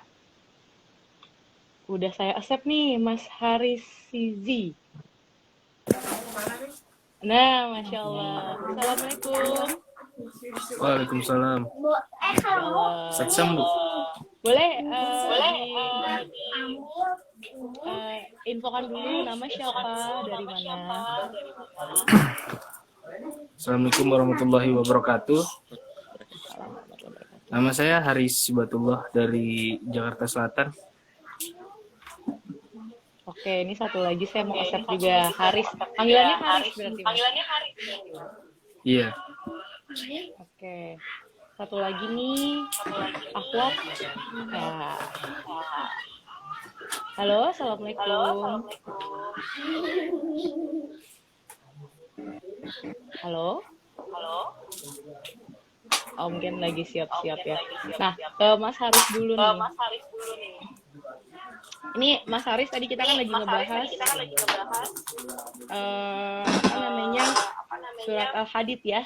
Udah saya accept nih Mas Haris Sizi. Nah, Masya Allah. Assalamualaikum. Waalaikumsalam. Saksam, Bu. Boleh infokan dulu nama siapa, dari mana? Assalamualaikum warahmatullahi wabarakatuh. Nama saya Haris Sibatullah dari Jakarta Selatan. Oke, ini satu lagi saya mau accept juga Haris. Panggilannya Haris berarti. Iya. Oke. Satu lagi nih, Ahwat. Ya. Halo, assalamualaikum. Halo. Oh, mungkin lagi siap-siap ya. Nah, ke Mas Haris dulu nih. Ini Mas Haris tadi kita kan lagi ngebahas apa namanya surat Al-Hadid ya.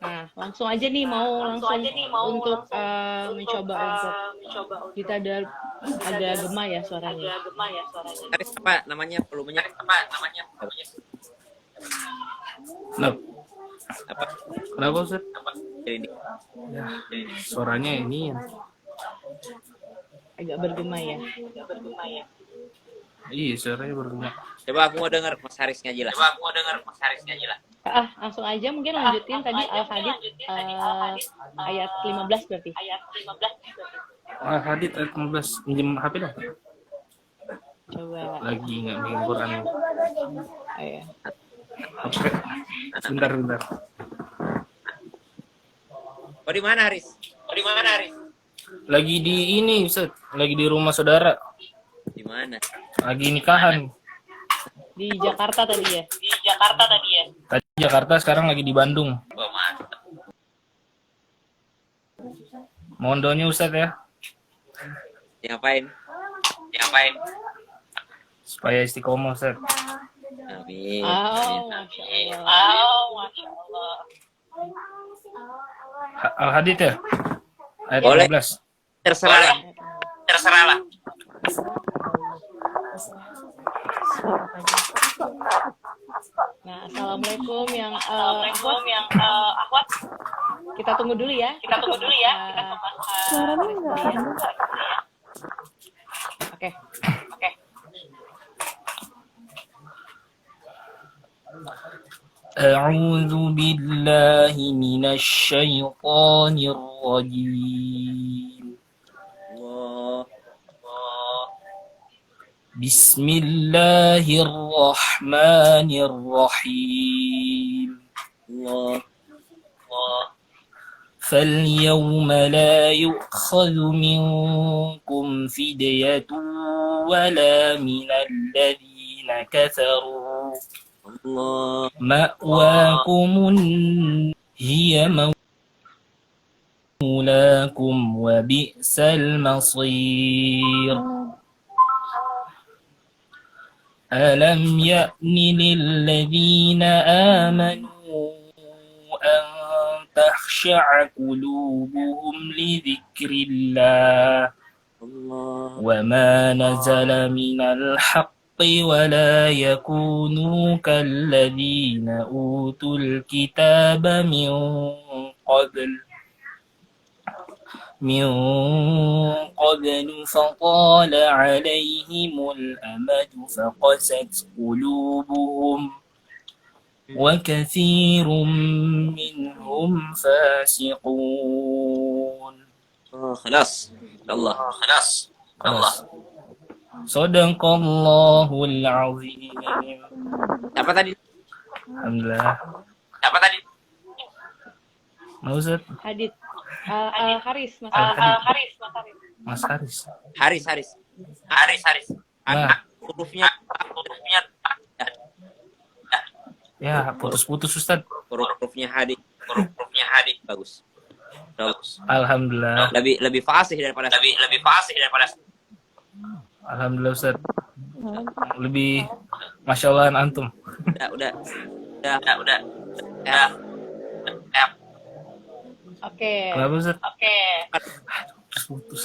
Nah, langsung aja nih untuk mencoba untuk kita ada gema ya suaranya. Haris apa namanya? Volumenya apa namanya? Apa? Kenapa, Ustaz? Ini. Ya, suaranya ini ya. Agak bergema ya. Iya, suaranya bergema. Coba aku mau dengar Mas Haris ngaji lah. Langsung aja mungkin lanjutin tadi Al-Hadid ayat 15 berarti. Al-Hadid ayat 15. Minjem HP dong. Coba. Lagi nggak bikin Quran. Ayo. Sebentar. Oh, di mana Haris? Lagi di ini, Ustaz. Lagi di rumah saudara. Di mana? Lagi nikahan. Di Jakarta tadi ya. Tadi Jakarta, sekarang lagi di Bandung. Oh, mantap. Mohon doanya, Ustaz ya. Ngapain? Supaya istiqomah, Ustaz. Amin. Masya Allah. Al-Hadid ya? Ayat Boleh. 15. Terserah lah. Nah, assalamualaikum yang Ahwat. Kita tunggu dulu ya. Suaranya enggak ada. Oke. أعوذ بالله من الشيطان الرجيم Allah. بسم الله الرحمن الرحيم Allah. فاليوم لا يؤخذ منكم فدية ولا من الذين كفروا Allah. مأواكم هي مولاكم وبئس المصير ألم يأن للذين آمنوا أن تخشع قلوبهم لذكر الله Allah. وما نزل من الحق ولا يكونوا كالذين أوتوا الكتاب من قبل فطال عليهم الأمد فقست قلوبهم وكثير منهم فاسقون. خلاص. Allah. Sadaqallahul azim. Apa tadi? Alhamdulillah. Mauzat. Hadid. Haris, Mas. Mas Haris. Haris. Nah. Hurufnya Ya, putus-putus Ustaz. Huruf-hurufnya hadis bagus. Bagus. Alhamdulillah. Lebih fasih daripada Alhamdulillah Ustaz. Lebih Masya Allah antum. udah. Oke. Kenapa Ustaz? Putus-putus.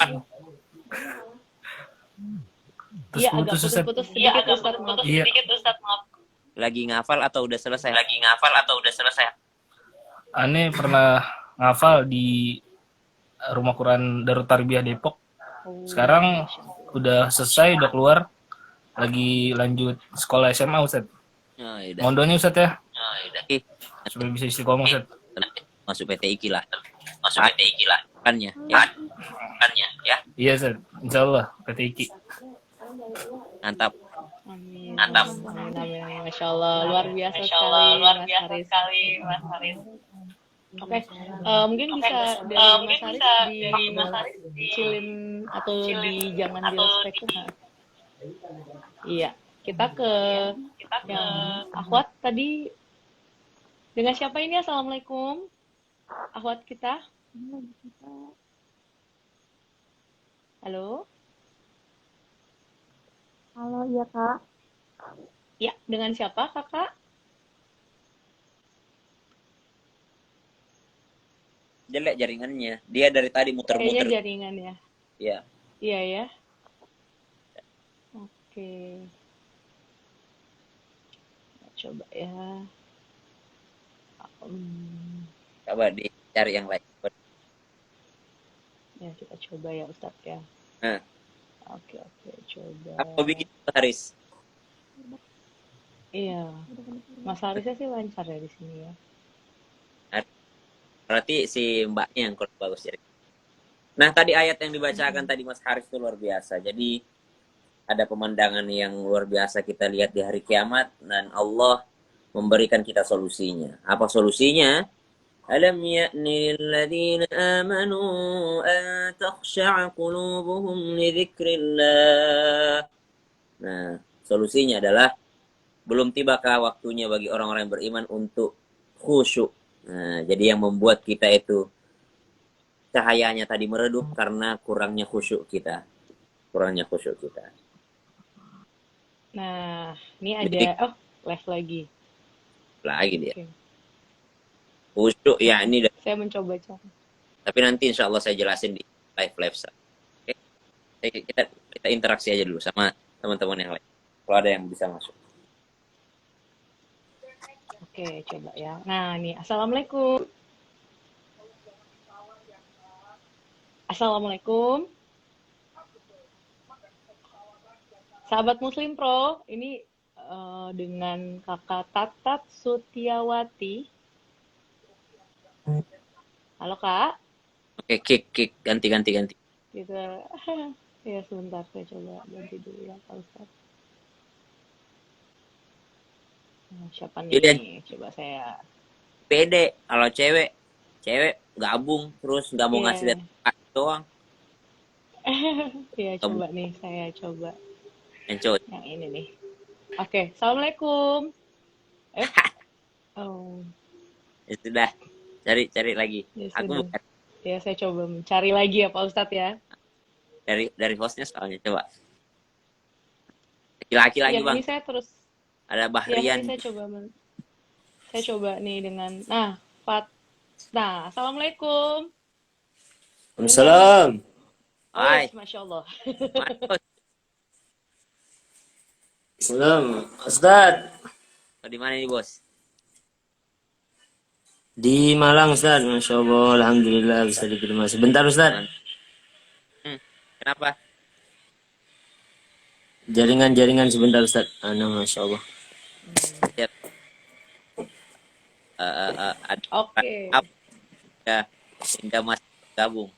Iya, agak Putus-putus Ustaz. putus-putus sedikit Ustaz. Maaf. Iya. Lagi ngafal atau udah selesai? Ane pernah ngafal di Rumah Quran Darut Tarbiyah Depok. Sekarang udah selesai, udah keluar. Lagi lanjut sekolah SMA Ustaz. Oh, udah. Mondonya Ustaz ya. Ih, Supaya bisa istiqomah Ustaz. masuk PTIQ lah. Kan ya. Iya Ustaz. Insyaallah PTIQ. Mantap. Amin. Masya Allah, luar biasa sekali Mas Haris. Oke, mungkin bisa dari Mas Haris dicilin atau di jangan di respect tuh. Iya, kita ke yang akhwat tadi. Dengan siapa ini? Assalamualaikum. Akhwat kita. Halo. Halo, iya Kak. Ya, dengan siapa kakak? Jelek jaringannya. Dia dari tadi Kayaknya muter-muter. jaringan ya. Iya. Iya ya. Oke. Coba ya. Coba dicari yang lain. Ya kita coba ya Ustadz ya. Nah, Oke, coba. apa bikin Haris? Iya. Mas Harisnya sih lancar ya di sini ya. Berarti si mbaknya yang kurang bagus jadi. Nah, tadi ayat yang dibacakan tadi Mas Haris itu luar biasa. Jadi ada pemandangan yang luar biasa kita lihat di hari kiamat dan Allah memberikan kita solusinya. Apa solusinya? Alam ya'ni lilladzina amanu an takhsha'a qulubuhum li dzikrillah. Nah, solusinya adalah belum tibakah waktunya bagi orang-orang yang beriman untuk khusyuk. Nah, jadi yang membuat kita itu cahayanya tadi meredup karena kurangnya khusyuk kita. Nah, ini ada live lagi. Lagi dia. Oke. Khusyuk ya ini. Saya mencoba cari. Tapi nanti insya Allah saya jelasin di live. Oke. Kita interaksi aja dulu sama teman-teman yang lain. Kalau ada yang bisa masuk. Oke, coba ya. Nah, nih assalamualaikum. Assalamualaikum. Sahabat Muslim Pro, ini dengan kakak Tatat Sutiawati. Halo kak. Oke, kick. Ganti. Gitu. Ya sebentar, saya coba ganti dulu ya Pak Ustadz. Nah, siapa nih? Julian. Coba saya. Pede. Kalau cewek gabung terus nggak mau ngasih lihat doang. Iya, coba nih, saya coba. Encoy. Yang ini nih. Oke, assalamualaikum. Oh. Ya sudah. Cari lagi. Ya, Aku sudah. Ya, saya coba mencari lagi ya Pak Ustadz ya. dari hostnya soalnya coba. Laki-laki lagi Ya, bang. ini saya terus. Ada Ya, Bahrian. ini saya coba nih dengan. Nah, assalamualaikum. Waalaikumsalam. Hai. Masya Allah. Salam, Ustaz. Di mana nih bos? Di Malang, Ustaz. Masya Allah, alhamdulillah bisa diterima. Sebentar, Ustaz. Kenapa? Jaringan sebentar, Ustaz. Masya Allah. Oke. Hingga masih gabung.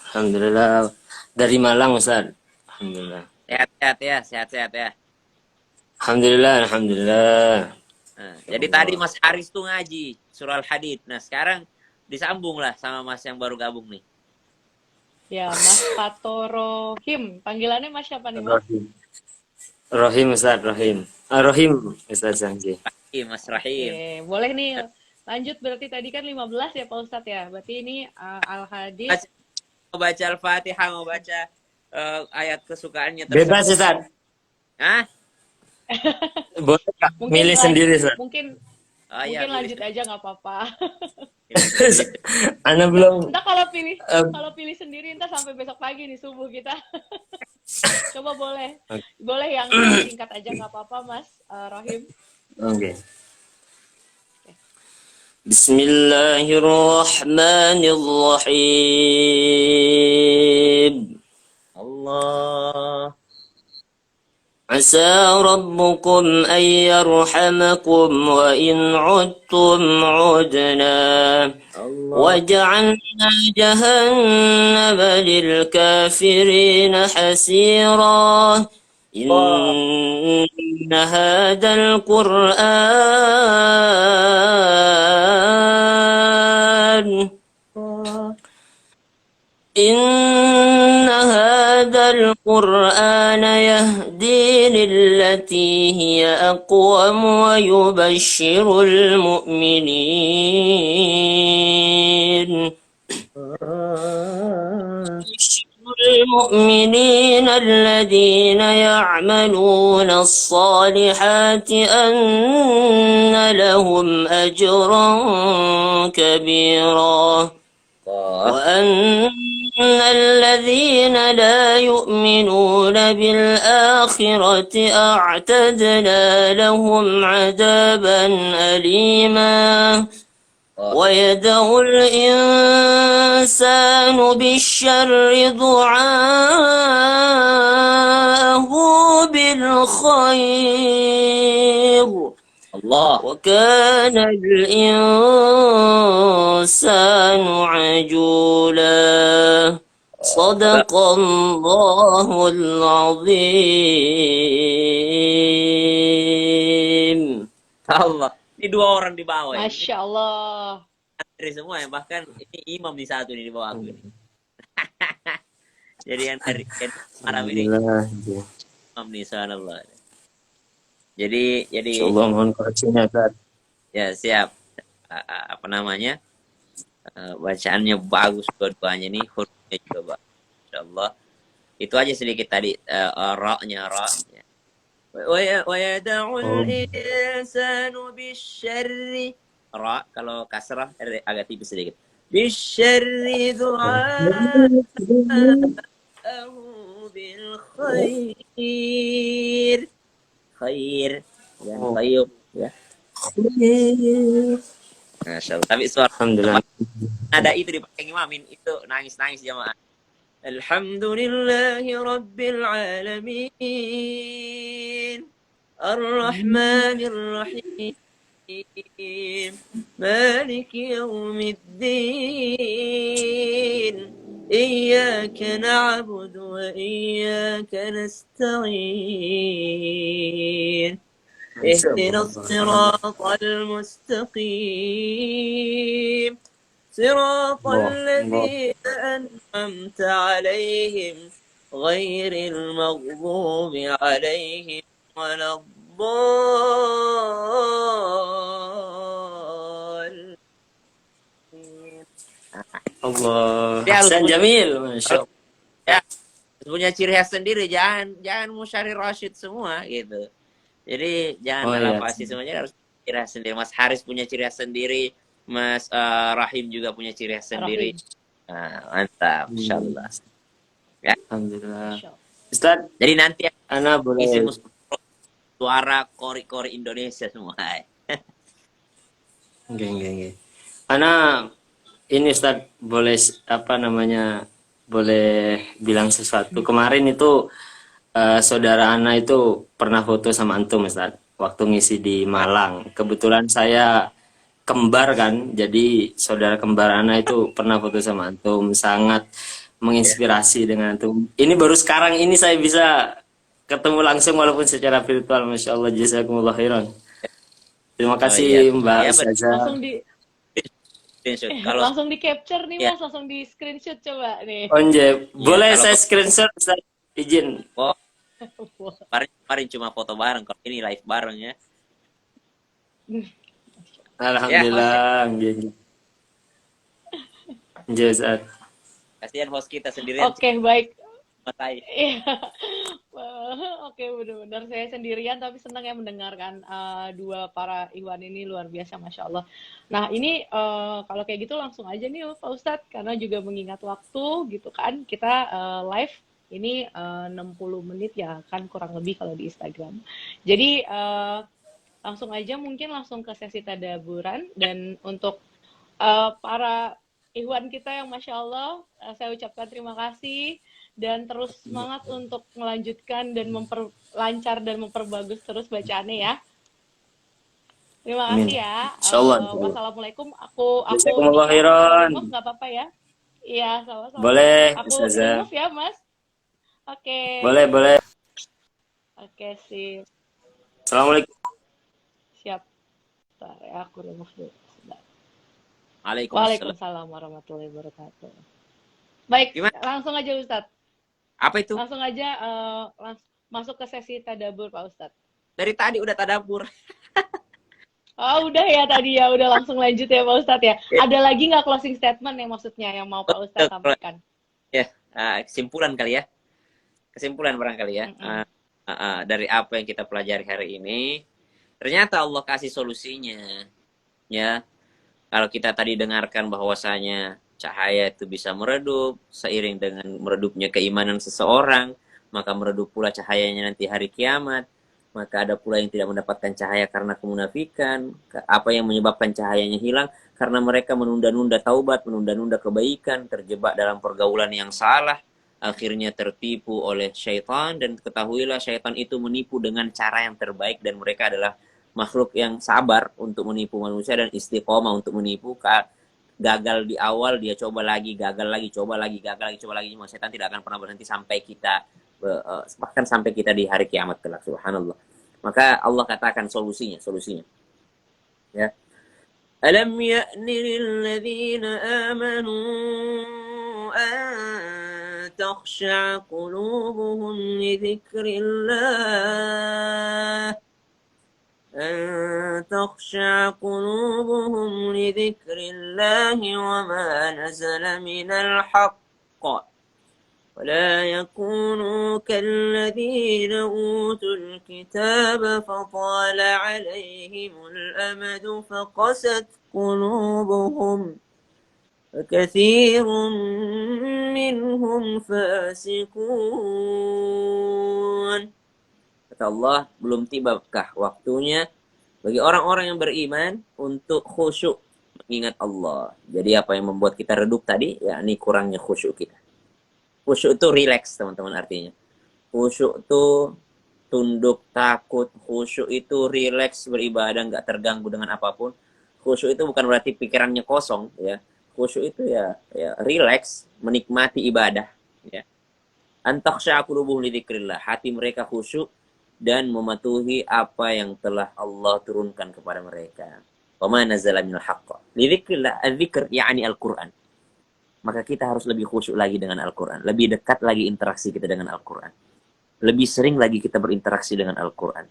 Alhamdulillah. Dari Malang, Ustaz. Alhamdulillah. Sehat ya. Alhamdulillah. Nah, jadi tadi Mas Haris tuh ngaji surah Al-Hadid. Nah sekarang disambung lah sama Mas yang baru gabung nih. Ya, Mas Fatorohim. Panggilannya Mas siapa nih, Mas? Rohim Ustaz, Rohim. Rohim Ustaz Sanji. Mas Rahim. Oke, boleh nih. Lanjut berarti tadi kan 15 ya Pak Ustadz ya. Berarti ini Al-Hadis. Mau baca Al-Fatihah, mau baca ayat kesukaannya Bebas Ustaz. Hah? Boleh Kak, milih sendiri Ustaz. Mungkin Iya, lanjut aja nggak apa-apa. Ana belum Entah kalau pilih sendiri entah sampai besok pagi nih subuh kita. Coba boleh yang singkat aja nggak apa-apa Mas Rohim. Oke. Bismillahirrahmanirrahim. Allah. عسى ربكم أن يرحمكم وإن عدتم عدنا وجعلنا جهنم للكافرين حسيرا إن هذا القرآن يهدي للتي هي أقوم ويبشر المؤمنين الذين يعملون الصالحات أن لهم أجرا كبيرا وأن الذين لا يؤمنون بالآخرة أعتدنا لهم عذابا أليما ويدعو الإنسان بالشر دعاءه بالخير Allah. وكان الإنسان عجولا صدق الله العظيم. Allah. Ini 2 orang di bawah ya. Masya Allah. Dari semua ya, bahkan ini imam di satu nih di bawah aku ini. Jadi yang dari Arab ini imam nih, subhanallah. Jadi Insyaallah mohon koreksinya Ustaz. ya siap. Apa namanya? Bacaannya bagus dua-duanya nih, hurufnya juga bagus. Insyaallah. Itu aja sedikit tadi ra-nya. ويدعو الإنسان بالشر را kalau kasrah agak tipis sedikit بالشر دعاءه بالخير خير ya Masya Allah. Tapi suara Alhamdulillah. ada itu dipakai imamin itu nangis jamaah. Alhamdulillahi Rabbil Alamin Ar-Rahmanir Rahim Maliki Yawmiddin Iyyaka na'budu wa iyyaka nasta'in اهدنا الصراط المستقيم صراط الذين أنعمت عليهم غير المغضوب عليهم ولا الضالين. Allah. Hasan Jamil, Masya Allah. Ya, punya ciri khas sendiri, jangan Musyari Rashid semua gitu. Jadi jangan pasti semuanya harus ciri khas sendiri. Mas Haris punya ciri khas sendiri, Mas Rahim juga punya ciri khas sendiri. Nah, mantap, insyaallah. Ya. Alhamdulillah. Ustaz, Jadi nanti ana boleh isi suara kori-kori Indonesia semua. Oke. Ana ini Ustaz boleh boleh bilang sesuatu. Kemarin itu saudara Ana itu pernah foto sama antum Ustaz waktu ngisi di Malang. Kebetulan saya kembar kan, jadi saudara kembar Ana itu pernah foto sama antum, sangat menginspirasi dengan antum. Ini baru sekarang ini saya bisa ketemu langsung walaupun secara virtual. Masya Allah, jazakumullah khairan. Terima kasih Mbak Ustazah. Langsung di capture nih Mas, langsung di screenshot coba nih. Boleh saya screenshot Ustaz? Izin. Kemarin cuma foto bareng, kalau ini live bareng ya. Ya, Alhamdulillah, nggih. Nggih, Ustaz. kasihan host kita sendirian Oke, baik. matai. Iya. Oke, benar-benar saya sendirian tapi senang ya mendengarkan dua para Iwan ini luar biasa, Masya Allah. Nah, ini kalau kayak gitu langsung aja nih Pak Ustadz, karena juga mengingat waktu gitu kan, kita live ini 60 menit ya kan kurang lebih kalau di Instagram. Jadi langsung aja mungkin langsung ke sesi tadaburan, dan untuk para Ikhwan kita yang Masya Allah, saya ucapkan terima kasih dan terus semangat untuk melanjutkan dan memperlancar dan memperbagus terus bacaannya ya. Terima Amin. kasih ya. Insyaallah. Wassalamualaikum. Aku Jazakumullah di khairan. remove nggak apa-apa ya? Iya, sama-sama. Boleh, Aku Ustazah. remove ya, Mas. Oke. Boleh. Oke, sip. Assalamualaikum. Siap. Bentar, ya, aku remove dulu. Sebentar. Waalaikumsalam. Waalaikumsalam warahmatullahi wabarakatuh. Baik, Gimana? langsung aja Ustadz. Apa itu? Langsung aja masuk ke sesi tadabur Pak Ustadz. Dari tadi udah tadabur. Oh, udah ya tadi ya, udah langsung lanjut ya Pak Ustadz ya. Ada lagi nggak closing statement yang maksudnya yang mau Pak Ustadz sampaikan? Ya, kesimpulan kali ya. Kesimpulan barangkali ya. Dari apa yang kita pelajari hari ini, ternyata Allah kasih solusinya. Ya, kalau kita tadi dengarkan bahwasanya cahaya itu bisa meredup, seiring dengan meredupnya keimanan seseorang, maka meredup pula cahayanya nanti hari kiamat. Maka ada pula yang tidak mendapatkan cahaya karena kemunafikan. Apa yang menyebabkan cahayanya hilang? Karena mereka menunda-nunda taubat, menunda-nunda kebaikan, terjebak dalam pergaulan yang salah, akhirnya tertipu oleh syaitan. Dan ketahuilah syaitan itu menipu dengan cara yang terbaik, dan mereka adalah makhluk yang sabar untuk menipu manusia dan istiqomah untuk menipu. Gagal di awal, dia coba lagi, gagal lagi, coba lagi, gagal lagi, coba lagi. Setan tidak akan pernah berhenti sampai kita bahkan sampai kita di hari kiamat kelak, subhanallah. Maka Allah katakan solusinya ya. Alam ya'ni lilladzina amanu an takhsha'a qulubuhum li dzikrillah أن تخشع قلوبهم لذكر الله وما نزل من الحق ولا يكونوا كالذين أوتوا الكتاب فطال عليهم الأمد فقست قلوبهم وكثير منهم فاسقون. Kata Allah, belum tibakah waktunya bagi orang-orang yang beriman untuk khusyuk mengingat Allah. Jadi apa yang membuat kita redup tadi, ya ini kurangnya khusyuk kita. Khusyuk itu relax, teman-teman, artinya. Khusyuk itu tunduk, takut. Khusyuk itu relax, beribadah, nggak terganggu dengan apapun. Khusyuk itu bukan berarti pikirannya kosong, ya. Khusyuk itu ya relax, menikmati ibadah, ya. Antakhsha'a qulubuhum li dzikrillah. Hati mereka khusyuk dan mematuhi apa yang telah Allah turunkan kepada mereka. Wa ma nazala minal haqq. Li dzikrillah, adzikr yakni Al-Qur'an. Maka kita harus lebih khusyuk lagi dengan Al-Qur'an, lebih dekat lagi interaksi kita dengan Al-Qur'an. Lebih sering lagi kita berinteraksi dengan Al-Qur'an.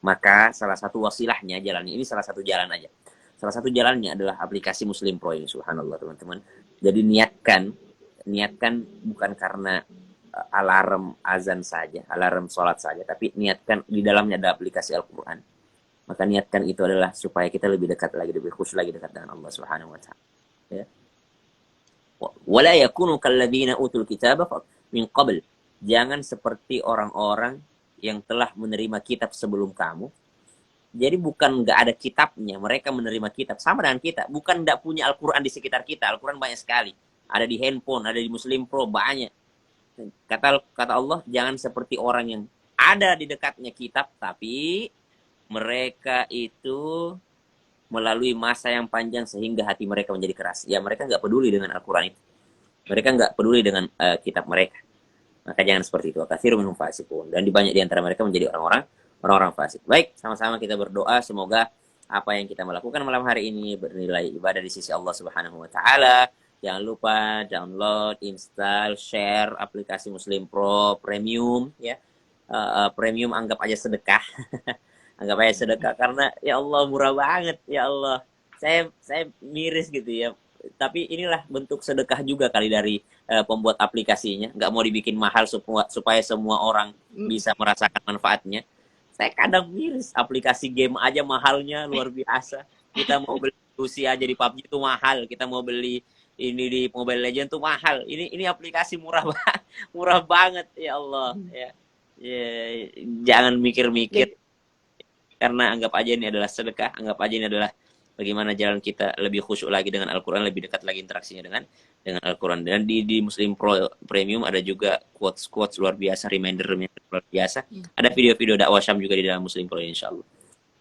Maka salah satu wasilahnya, jalannya, ini salah satu jalan aja. Salah satu jalannya adalah aplikasi Muslim Pro ini, subhanallah teman-teman. Jadi niatkan bukan karena alarm azan saja, alarm sholat saja, tapi niatkan di dalamnya ada aplikasi Al-Quran. Maka niatkan itu adalah supaya kita lebih dekat lagi, lebih khusyuk lagi dekat dengan Allah Subhanahu wa taala. Ya. Wala yakunu kalladzina utul kitaba min qabl. Jangan seperti orang-orang yang telah menerima kitab sebelum kamu. Jadi bukan nggak ada kitabnya, mereka menerima kitab sama dengan kita. Bukan nggak punya Al-Quran di sekitar kita. Al-Quran banyak sekali. Ada di handphone, ada di Muslim Pro, banyak. Kata Allah, jangan seperti orang yang ada di dekatnya kitab, tapi mereka itu melalui masa yang panjang sehingga hati mereka menjadi keras. Ya, mereka nggak peduli dengan Al-Quran itu. Mereka nggak peduli dengan kitab mereka. Maka jangan seperti itu. Katsirun minhum fasiqun. Dan banyak di antara mereka menjadi orang-orang fasik. Baik, sama-sama kita berdoa semoga apa yang kita melakukan malam hari ini bernilai ibadah di sisi Allah Subhanahu wa taala. Jangan lupa download, install, share aplikasi Muslim Pro Premium ya. premium anggap aja sedekah. Anggap aja sedekah karena ya Allah murah banget ya Allah. Saya miris gitu ya. Tapi inilah bentuk sedekah juga kali dari pembuat aplikasinya. Nggak mau dibikin mahal supaya semua orang bisa merasakan manfaatnya. Saya kadang miris, aplikasi game aja mahalnya luar biasa. Kita mau beli Rusia aja di PUBG itu mahal. Kita mau beli ini di Mobile Legends tuh mahal. Ini aplikasi murah banget, murah banget ya Allah. Ya, jangan mikir-mikir karena anggap aja ini adalah sedekah, anggap aja ini adalah bagaimana jalan kita lebih khusyuk lagi dengan Al-Quran, lebih dekat lagi interaksinya dengan Al-Quran. Dan di Muslim Pro Premium ada juga quotes luar biasa, reminder luar biasa. Ada video-video dakwah Syam juga di dalam Muslim Pro insya Allah.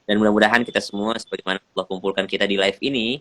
Dan mudah-mudahan kita semua sebagaimana Allah kumpulkan kita di live ini,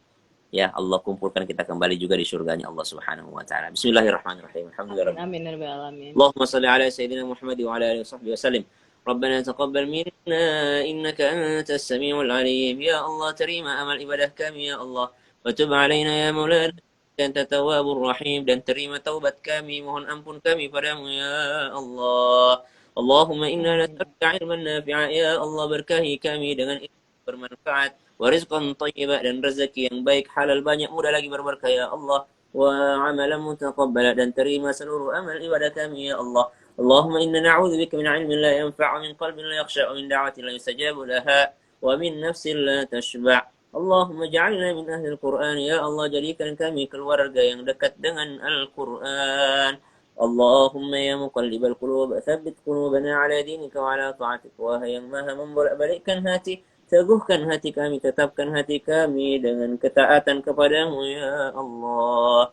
ya Allah kumpulkan kita kembali juga di surganya Allah Subhanahu wa taala. Bismillahirrahmanirrahim. Alhamdulillah. Amin ya rabbal alamin. Allahumma shalli ala sayyidina Muhammad wa ala alihi washabbihi wasallim. ربنا تقبل منا إنك أنت السميع العليم يا الله تريم أمل إبادة kami ya Allah وتب علينا يا مولانا أنت التواب الرحيم dan terima taubat kami mohon ampun kami padamu ya Allah Allahumma inna nas'aluka ilman nafi'a ya Allah berkahi kami dengan ilmu bermanfaat wa rizqan thayyiban dan rezeki yang baik halal banyak mudah lagi berberkah ya Allah wa amalan mutaqabbala dan terima seluruh amal ibadah kami ya Allah اللهم إنا نعوذ بك من علم لا ينفع ومن قلب لا يخشع ومن دعوة لا يستجاب لها ومن نفس لا تشبع اللهم اجعلنا من أهل القرآن يا الله jadikan kami keluarga yang dekat dengan Al-Quran اللهم يا مقلب القلوب ثبت قلوبنا على دينك وعلى طاعتك wahai yang maha membolak-balikkan hati teguhkan hati kami tetapkan hati kami dengan ketaatan kepadamu ya Allah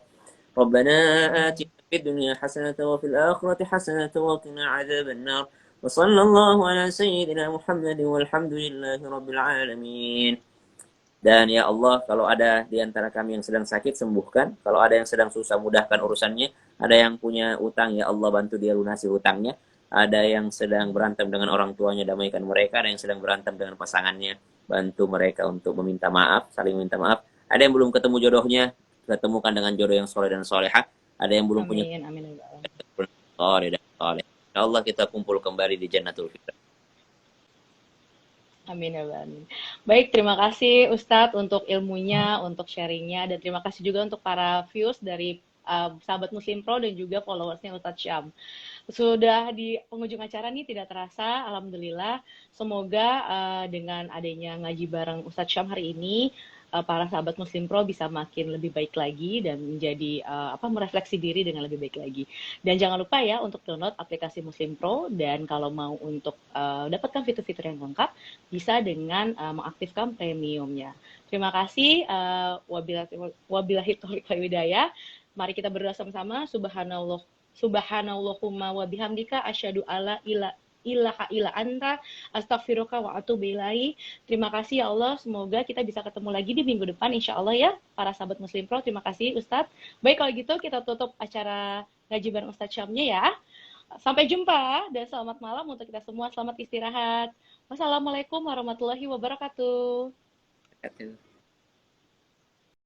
ربنا آتنا في الدنيا حسنة وفي الآخرة حسنة وقنا عذاب النار وصلى الله على سيدنا محمد والحمد لله رب العالمين. Dan ya Allah, kalau ada di antara kami yang sedang sakit, sembuhkan. Kalau ada yang sedang susah, mudahkan urusannya. Ada yang punya utang, ya Allah bantu dia lunasi hutangnya. Ada yang sedang berantem dengan orang tuanya, damaikan mereka. Ada yang sedang berantem dengan pasangannya, bantu mereka untuk meminta maaf, saling minta maaf. Ada yang belum ketemu jodohnya, ketemukan dengan jodoh yang soleh dan solehah. Ada yang belum punya soleh dan soleh. Ya Allah kita kumpul kembali di Jannatul Firdaus. Amin ya amin. Baik, terima kasih Ustadz untuk ilmunya, untuk sharingnya, dan terima kasih juga untuk para viewers dari sahabat Muslim Pro dan juga followersnya Ustadz Syam. Sudah di penghujung acara nih tidak terasa, alhamdulillah. Semoga dengan adanya ngaji bareng Ustadz Syam hari ini, para sahabat Muslim Pro bisa makin lebih baik lagi dan menjadi merefleksi diri dengan lebih baik lagi. Dan jangan lupa ya untuk download aplikasi Muslim Pro, dan kalau mau untuk dapatkan fitur-fitur yang lengkap bisa dengan mengaktifkan premiumnya. Terima kasih. Wabillahi taufiq wal hidayah. Mari kita berdoa sama-sama. Subhanallahumma wa bihamdika asyhadu alla ilaha illa anta astaghfiruka wa atubu ilaihi. Terima kasih ya Allah, semoga kita bisa ketemu lagi di minggu depan insya Allah ya para sahabat Muslim Pro. Terima kasih Ustadz. Baik, kalau gitu kita tutup acara ngaji bareng Ustadz Syamnya ya. Sampai jumpa dan selamat malam untuk kita semua. Selamat istirahat. Wassalamualaikum warahmatullahi wabarakatuh.